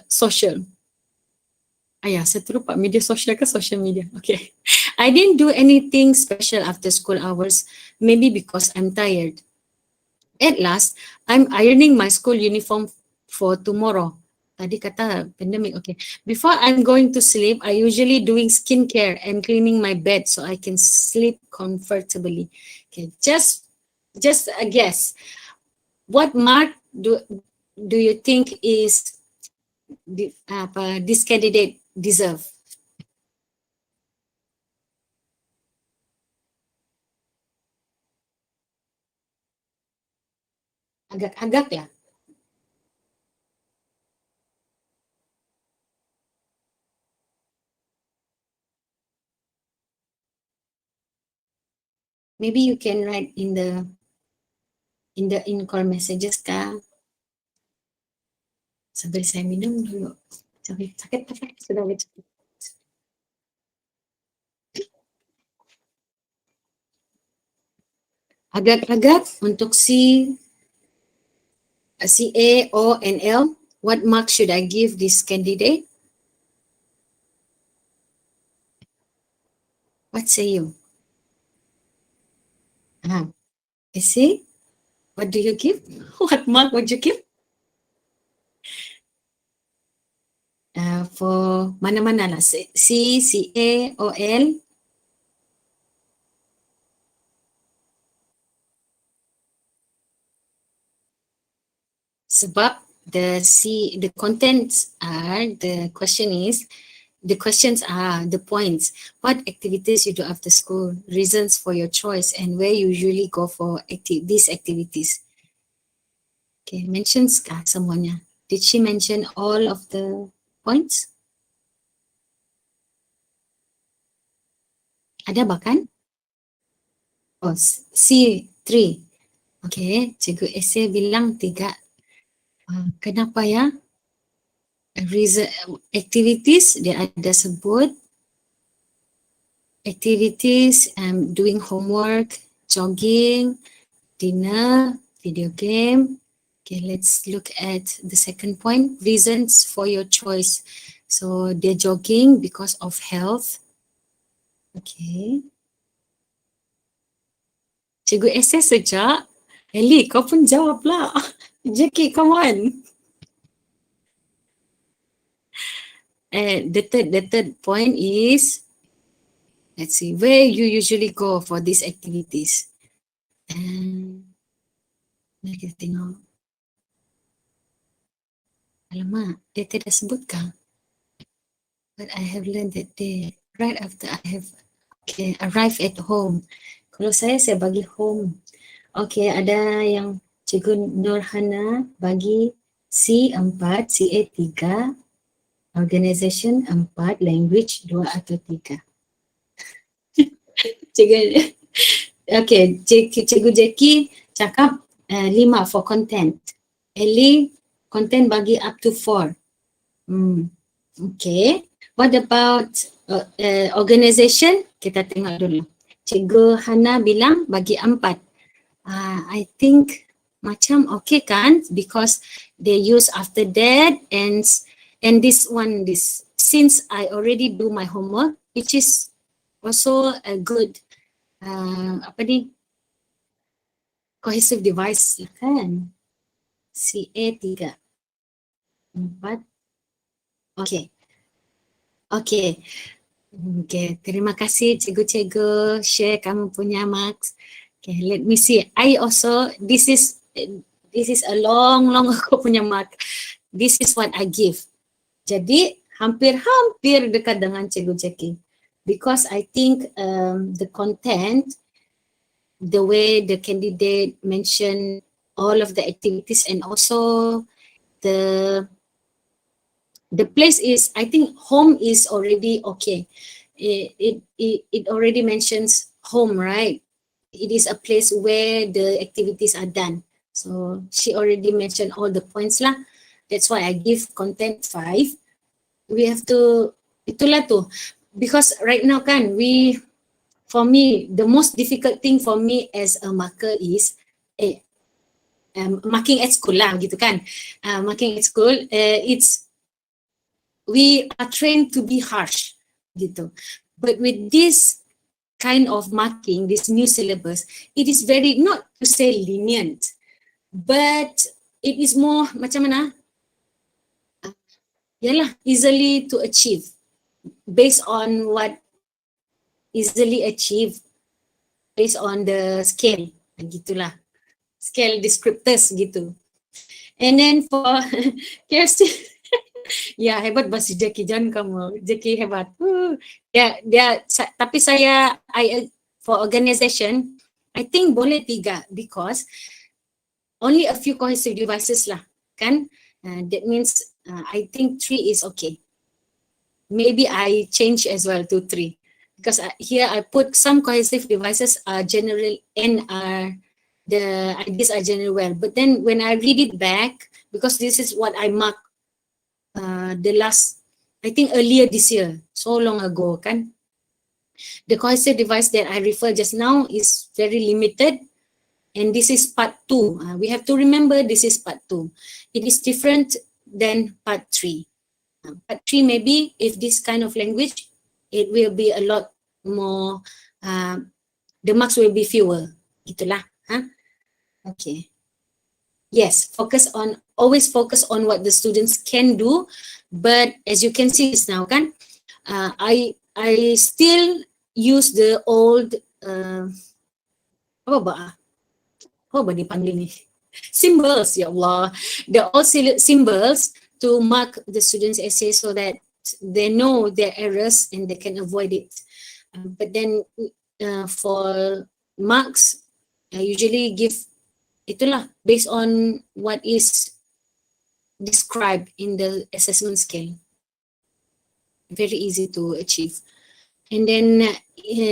Saya terlupa media sosial ke social media. Okay. I didn't do anything special after school hours, maybe because I'm tired. At last, I'm ironing my school uniform for tomorrow. Tadi kata pandemic, okay. Before I'm going to sleep, I usually doing skincare and cleaning my bed so I can sleep comfortably. Okay, just a guess. What mark do you think is this candidate deserve? Agak-agak lah. Maybe you can write in the in-call messages kah? Sambil saya minum dulu. Sakit apa? Sudah sakit. Agak-agak untuk C, A, O, and L. What mark should I give this candidate? What say you? See? What do you give? What mark would you give? For mana-mana lah. C, A, O, L. Sebab the contents are, the questions are the points. What activities you do after school, reasons for your choice, and where you usually go for these activities. Okay, mentions kah semuanya? Did she mention all of the points? Ada bahkan? Oh, C3. Okay, Cikgu Esay bilang 3. Kenapa ya? Activities, dia ada sebut. Activities, doing homework, jogging, dinner, video game. Okay, let's look at the second point, reasons for your choice. So, they're jogging because of health. Okay. Cikgu Esay sejak. Eli, kau pun jawab lah. Jackie, come on. The third point is, let's see, where you usually go for these activities. Mari kita tengok. Alamak, dia tidak sebutkan. But I have learned that day, right after I have arrived at home. Kalau saya bagi home. Okay, ada yang Cikgu Nurhana bagi C4, CA 3, organization 4, language 2 atau 3. Cikgu Jackie cakap 5 for content. Ellie, content bagi up to 4. Okay. What about organization? Kita tengok dulu. Cikgu Hana bilang bagi 4. I think macam okay kan, because they use after that, and this since I already do my homework, which is also a good cohesive device kan. CA 3 4. Okay, terima kasih cikgu-cikgu share kamu punya marks. Okay, let me see. I also, this is a long aku punya mark. This is what I give. Jadi hampir dekat dengan Cikgu Jackie, because I think the content, the way the candidate mentioned all of the activities, and also the place is, I think home is already okay. It already mentions home, right? It is a place where the activities are done. So she already mentioned all the points lah. That's why I give content 5. We have to, itulah tu. Because right now kan, for me, the most difficult thing for me as a marker is marking at school lah gitu kan. Marking at school, we are trained to be harsh gitu. But with this kind of marking, this new syllabus, it is very, not to say lenient, but it is more macam mana? Yalah, easily to achieve, based on what easily achieved, based on the scale, gitulah, scale descriptors gitu. And then for KFC, ya hebat bahasa Jackie, jangan kamu, Jackie hebat. Tapi saya, for organization, I think boleh 3 because only a few cohesive devices lah, kan? That means I think 3 is okay. Maybe I change as well to 3 because here I put some cohesive devices are general and the ideas are general well. But then when I read it back, because this is what I marked the last, I think earlier this year, so long ago, kan? The cohesive device that I refer just now is very limited. And this is part 2. We have to remember this is part 2. It is different than part 3. Part 3 maybe, if this kind of language, it will be a lot more, the marks will be fewer. Itulah. Okay. Yes, always focus on what the students can do. But as you can see now, kan, I still use the old, apa dipanggil ni? Symbols, ya Allah. The old symbols to mark the students' essay so that they know their errors and they can avoid it. But then for marks, I usually give itulah based on what is described in the assessment scale. Very easy to achieve. And then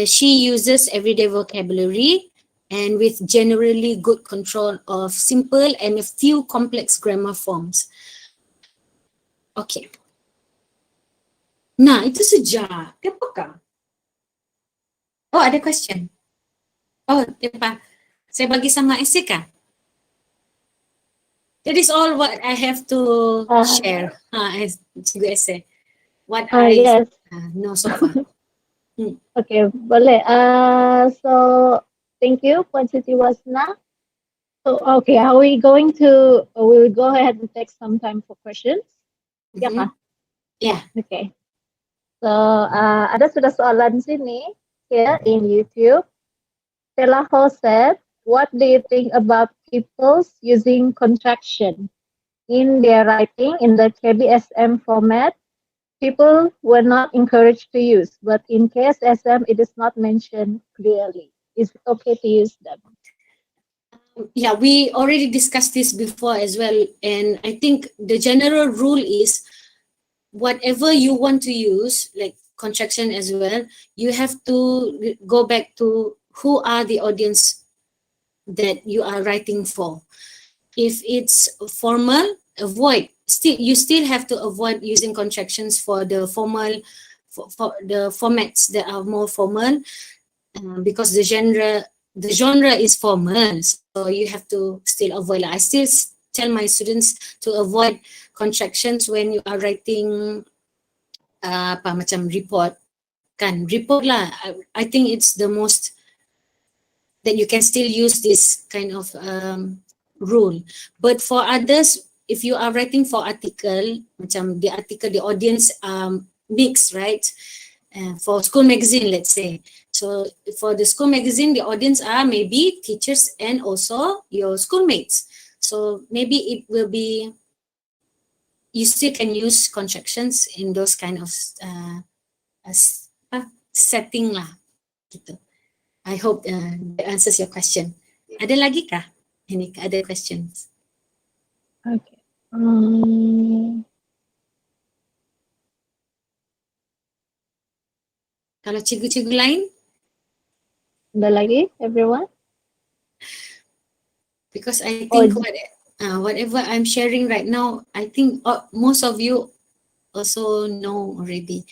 she uses everyday vocabulary and with generally good control of simple and a few complex grammar forms. Okay. Nah, itu saja. Apakah? Oh, ada question. Oh, apa? Saya bagi sama essay kah? That is all what I have to share. As Cikgu essay. What I know so far. Okay, boleh. So thank you, Puan Siti Waznah. So, okay, are we going to, we will go ahead and take some time for questions? Ya kah? Yeah. Okay. So, ada sudah soalan sini, here in YouTube. Stella Ho said, what do you think about people using contraction in their writing in the KBSM format? People were not encouraged to use, but in KSSM, it is not mentioned clearly. Is it okay to use them? Yeah, we already discussed this before as well. And I think the general rule is whatever you want to use, like contraction as well, you have to go back to who are the audience that you are writing for. If it's formal, avoid. You still have to avoid using contractions for the formal, for the formats that are more formal, because the genre is formal, so you have to still avoid. I still tell my students to avoid contractions when you are writing macam report, kan? Report lah. I think it's the most that you can still use this kind of rule. But for others, if you are writing for article, macam the article, the audience mix, right? For school magazine, let's say. So for the school magazine, the audience are maybe teachers and also your schoolmates. So maybe it will be, you still can use contractions in those kind of setting lah, gitu. I hope that answers your question. Ada lagi kah? Any other questions? Okay. Kalau cikgu-cikgu lain? Ada lagi, everyone? Because I think whatever I'm sharing right now, I think most of you also know already.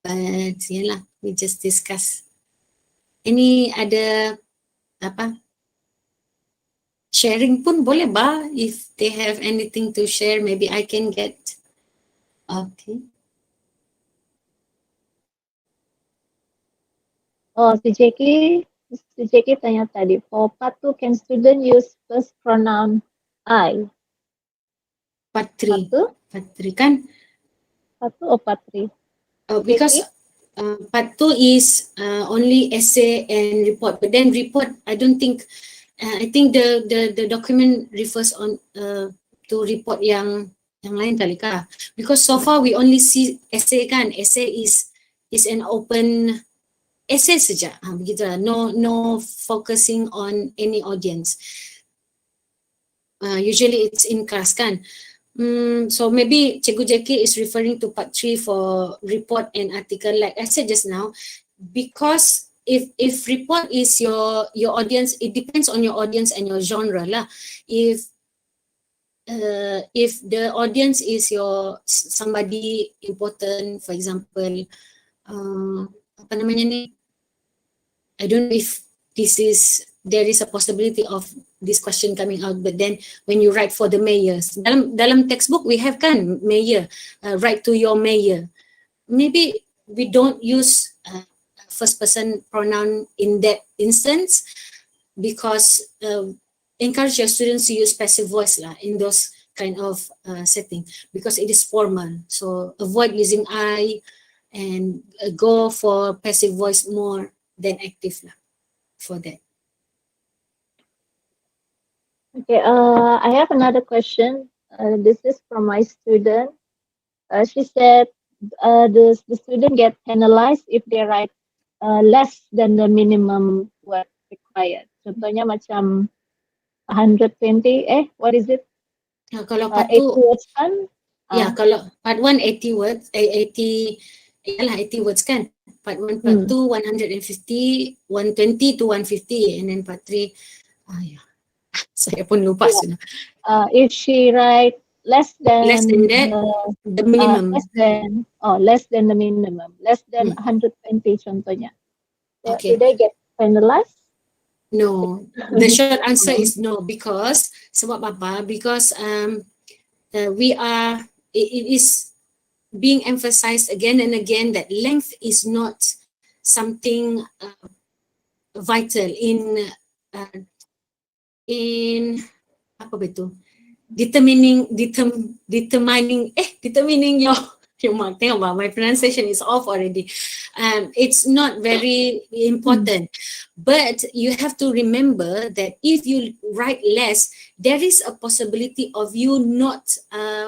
But yalah, we just discuss. Any other sharing pun boleh ba? If they have anything to share, maybe I can get. Okay. Oh, si Jackie tanya tadi, for part 2 can student use first pronoun I? Part 3. Part 2? Part 3 kan? Part 2 or part 3? Because part 2 is only essay and report, but then report I don't think I think the document refers on to report yang lain kali kah, because so far we only see essay kan. Essay is an open essay saja, begitulah, no focusing on any audience. Usually it's in class kan. So maybe Cikgu Jackie is referring to part 3 for report and article, like I said just now, because if report is your audience, it depends on your audience and your genre lah. If the audience is your somebody important, for example, apa namanya ni, I don't know if there is a possibility of this question coming out, but then when you write for the mayors, dalam textbook we have kan mayor, write to your mayor. Maybe we don't use first person pronoun in that instance, because encourage your students to use passive voice lah in those kind of setting, because it is formal. So avoid using I and go for passive voice more than active lah for that. Okay, I have another question. This is from my student. She said the student get penalized if they write less than the minimum word required. Contohnya macam 120, what is it? Kalau part 80 2, words kan? ya, kalau part 1 80 words, 80 words kan. Part 1, part 2 150, 120 to 150, and then part 3 saya pun lupa sudah. If she write less than that, the minimum. Less than the minimum, less than 120 contohnya. Okay. Do they get penalized? No, the short answer is no, because sebab apa? Because it is being emphasized again and again that length is not something vital in apa betul? Determining your mark. Tengok bah, my pronunciation is off already. It's not very important, but you have to remember that if you write less, there is a possibility of you not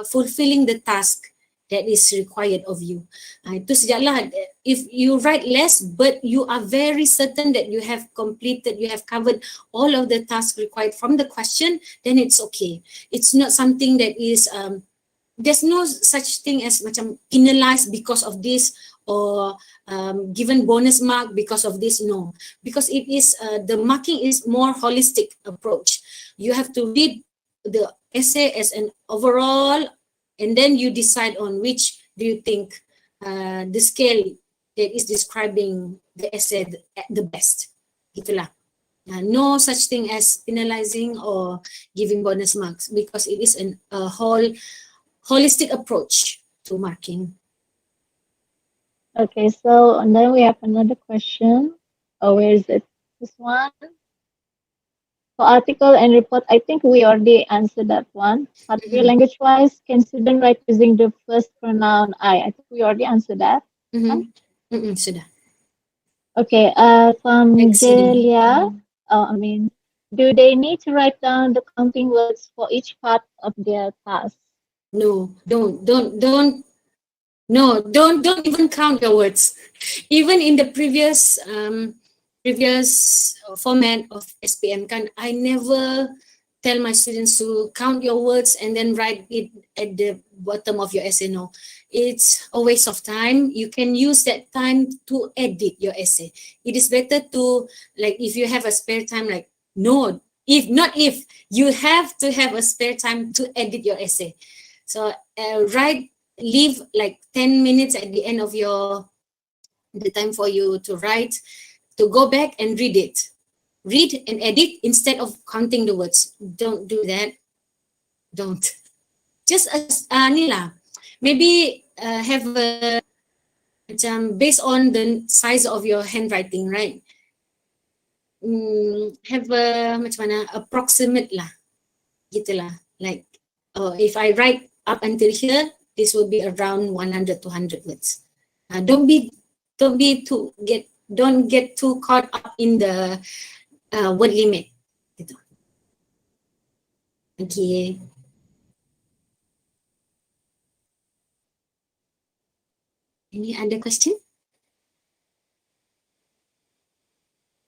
fulfilling the task that is required of you. Itu sejaklah. If you write less, but you are very certain that you have completed, you have covered all of the tasks required from the question, then it's okay. It's not something that is there's no such thing as macam penalized because of this, or given bonus mark because of this. No, because it is the marking is more holistic approach. You have to read the essay as an overall, and then you decide on which do you think the scale that is describing the essay the best. Itulah. No such thing as penalizing or giving bonus marks, because it is a holistic approach to marking. Okay, so and then we have another question. Where is it? This one. For article and report, I think we already answered that one. Part 3 language-wise, can student write using the first pronoun I? I think we already answered that. Sudah. Okay, from Delia, do they need to write down the counting words for each part of their task? No, don't even count your words. Even in the previous format of SPM kan, I never tell my students to count your words and then write it at the bottom of your essay. No, it's a waste of time. You can use that time to edit your essay. It is better to, like, if you have a spare time, like, no, you have to have a spare time to edit your essay. So leave like 10 minutes at the end of the time for you to write, to go back and read it. Read and edit instead of counting the words. Don't do that. Don't. Just maybe have macam based on the size of your handwriting, right? Have a macam mana approximate lah, gitulah. Like, if I write up until here, this will be around 100-200 words. Don't get too caught up in the word limit. Gitu. Okay. Any other question?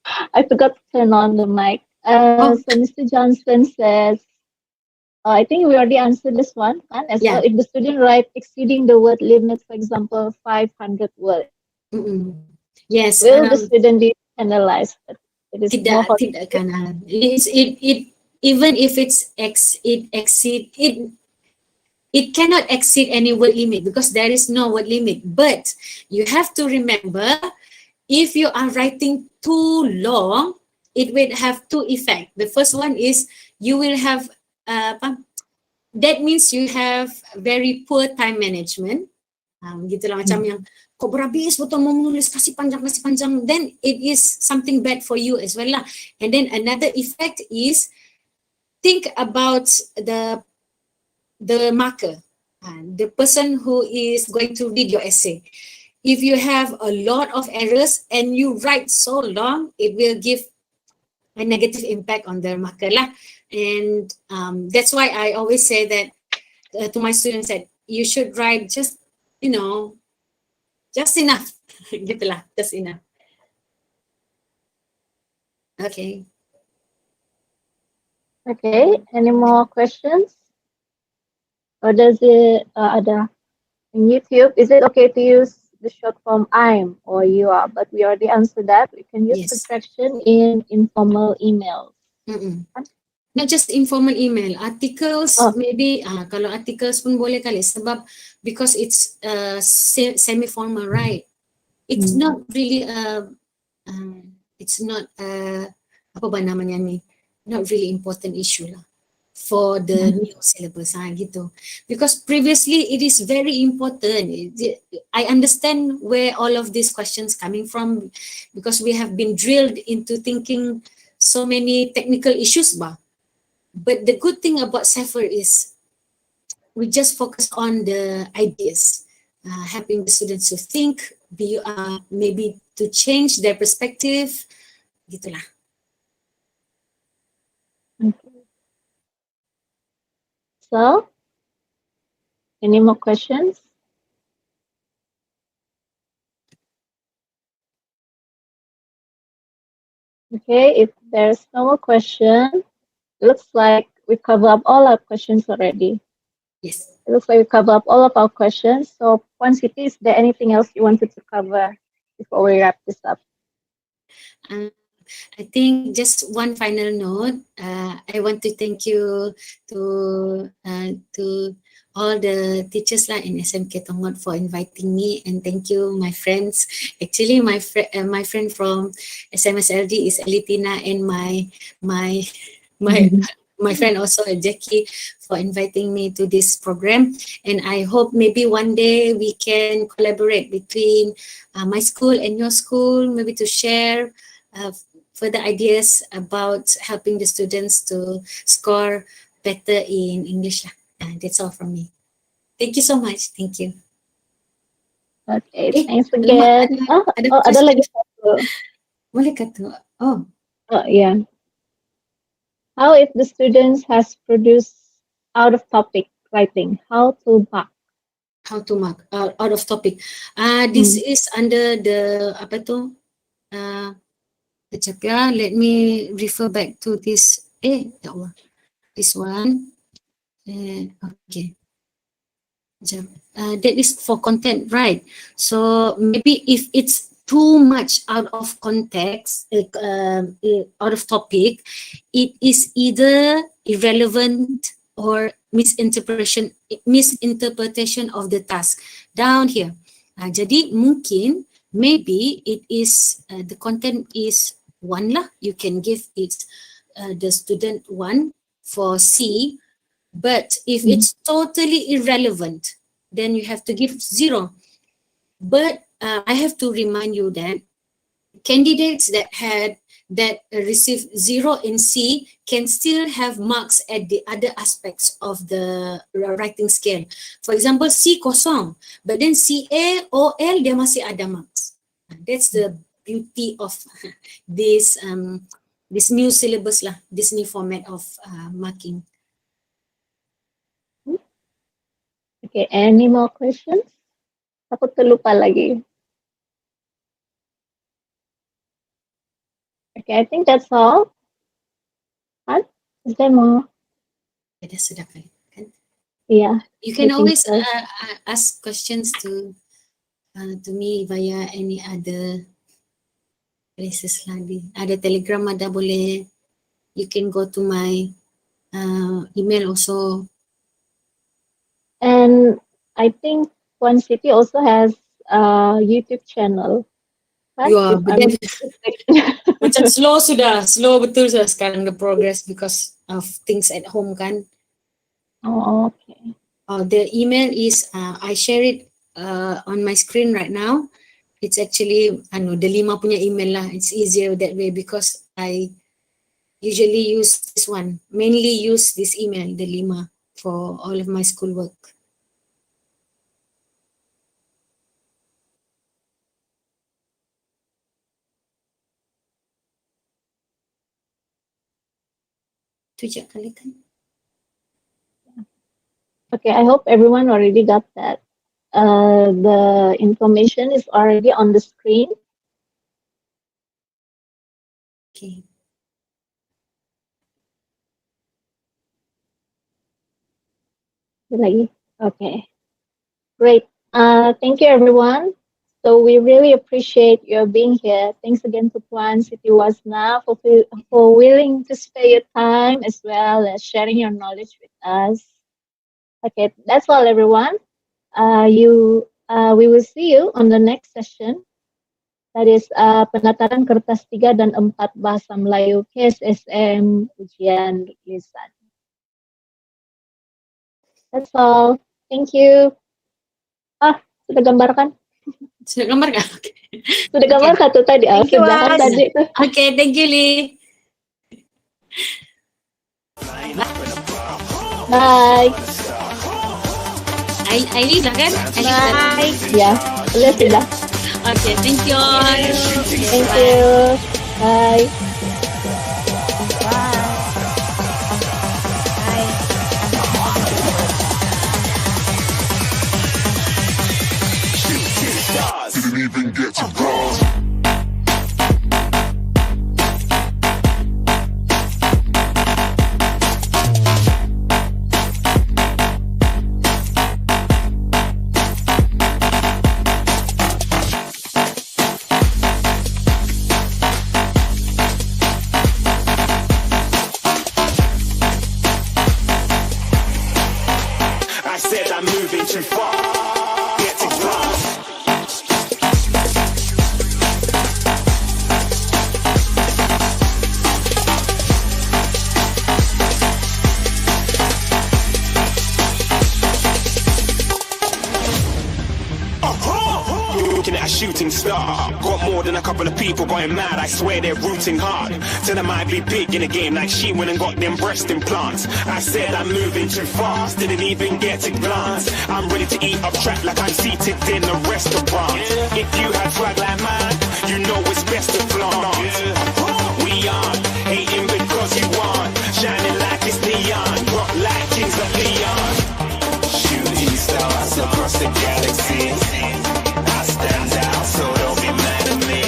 I forgot to turn on the mic. So Mr. Johnson says, I think we already answered this one. As well, if the student writes exceeding the word limit, for example, 500 words, yes, will the student be penalized? It is tidak kena. Even if it cannot exceed any word limit because there is no word limit. But you have to remember, if you are writing too long, it will have two effects. The first one is you will have that means you have very poor time management. Gitulah macam yang kau berhabis betul mau menulis kasih panjang, then it is something bad for you as well lah. And then another effect is, think about the marker, the person who is going to read your essay. If you have a lot of errors and you write so long, it will give a negative impact on the marker lah. And that's why I always say that to my students that you should write just, just enough. Gitulah, just enough. Okay. Okay, any more questions? Or does it, ada in YouTube, is it okay to use the short form I'm or you are? But we already answered that. We can use contraction in informal emails. Not just informal email, articles maybe, kalau articles pun boleh kali sebab because it's semi-formal, right? It's not really it's not apa ba namanya ni, not really important issue lah for the new syllabus gitu. Because previously it is very important. I understand where all of these questions coming from because we have been drilled into thinking so many technical issues ba. But the good thing about SEFR is we just focus on the ideas, helping the students to think, maybe to change their perspective, gitulah. So, any more questions? Okay, if there's no more question, looks like we cover up all our questions already. Yes. It looks like we cover up all of our questions. So, Siti, is there anything else you wanted to cover before we wrap this up? I think just one final note. I want to thank you to all the teachers lah in SMK Tongod for inviting me, and thank you my friends. Actually, my friend from SMSLD is Elitina, and my friend also Jackie for inviting me to this program. And I hope maybe one day we can collaborate between my school and your school, maybe to share further ideas about helping the students to score better in English. That's all from me. Thank you so much. Thank you. Okay, thanks again. Ada lagi satu. Boleh kata? Oh, yeah. How if the students has produced out of topic writing? How to mark? How to mark out of topic? This is under the apa tu? Kejap ya. Let me refer back to this. Ya Allah. This one. Okay. That is for content, right? So maybe if it's too much out of context, out of topic, it is either irrelevant or misinterpretation of the task down here. Jadi mungkin maybe it is the content is 1 lah. You can give it the student 1 for C. But if it's totally irrelevant, then you have to give 0. But I have to remind you that candidates that received 0 in C can still have marks at the other aspects of the writing scale. For example, C kosong, but then CA, OL dia masih ada marks. That's the beauty of this new syllabus lah, this new format of marking. Okay, any more questions? Aku terlupa lagi. Okay, I think that's all. Huh? Is there more? Ada sudah kan? Yeah. You can I think always so. ask questions to me via any other places lagi. Ada Telegram ada boleh. You can go to my email also. And I think Puan Siti also has a YouTube channel. Right? Yeah, If but I'm then mistaken. macam slow betul sudah sekarang the progress because of things at home kan. Oh, okay. The email is I share it on my screen right now. It's actually the 5 punya email lah. It's easier that way because I usually use this one. Mainly use this email, the 5, for all of my schoolwork. Tu je kali kan. Okay, I hope everyone already got that. The information is already on the screen. Okay. Lagi? Okay, great. Thank you, everyone. So we really appreciate your being here. Thanks again to Puan Siti Waznah for willing to spare your time as well as sharing your knowledge with us. Okay, that's all, everyone. We will see you on the next session. That is penataran kertas 3 dan 4 bahasa Melayu KSSM ujian lisan. That's all. Thank you. Sudah gambarkan? Sudah gambar kan? Okay. Sudah gambarkan tuh tadi. Thank you, Sudah kan Was. tadi tuh. Okay, thank you, Lee. Bye. Aileen lah kan? Bye. Ya, sudah. Okay, thank you all. Thank you. Bye. Didn't even get to cross. I said I'm moving too far. Get to cross. Looking at a shooting star. Got more than a couple of people going mad. I swear they're rooting hard. Said I might be big in the game like she went and got them breast implants. I said I'm moving too fast. Didn't even get to glance. I'm ready to eat up track like I'm seated in a restaurant. If you had swag like mine, you know it's best to flaunt. We aren't hating because you aren't. Shining like it's neon. Rock like kings of Leon. Shooting stars across the galaxy. I stand out, so don't be mad at me.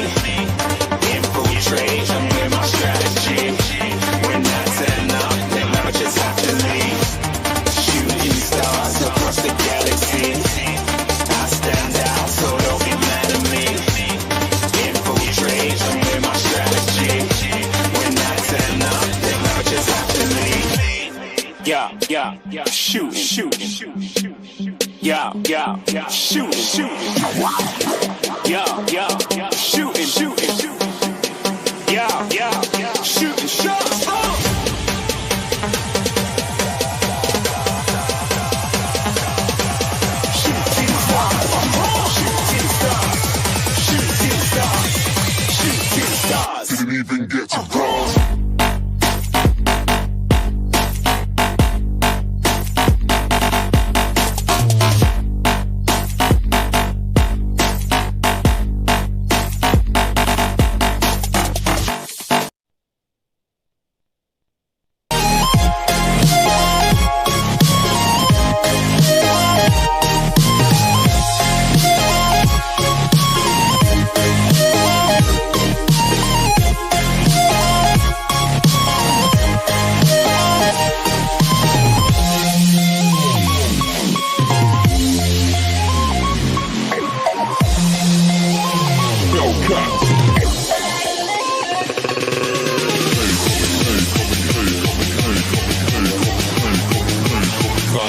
Infiltrate, I'm with my strategy. When I turn up, then I just have to leave. Shooting stars across the galaxy. I stand out, so don't be mad at me. Infiltrate, I'm with my strategy. When I turn up, then I just have to leave. Yeah, shoot, yeah, shoot, yeah, shooting, yeah, shooting shots. Shooting stars,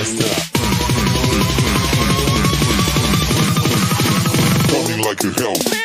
Waznah. Tell me like you help.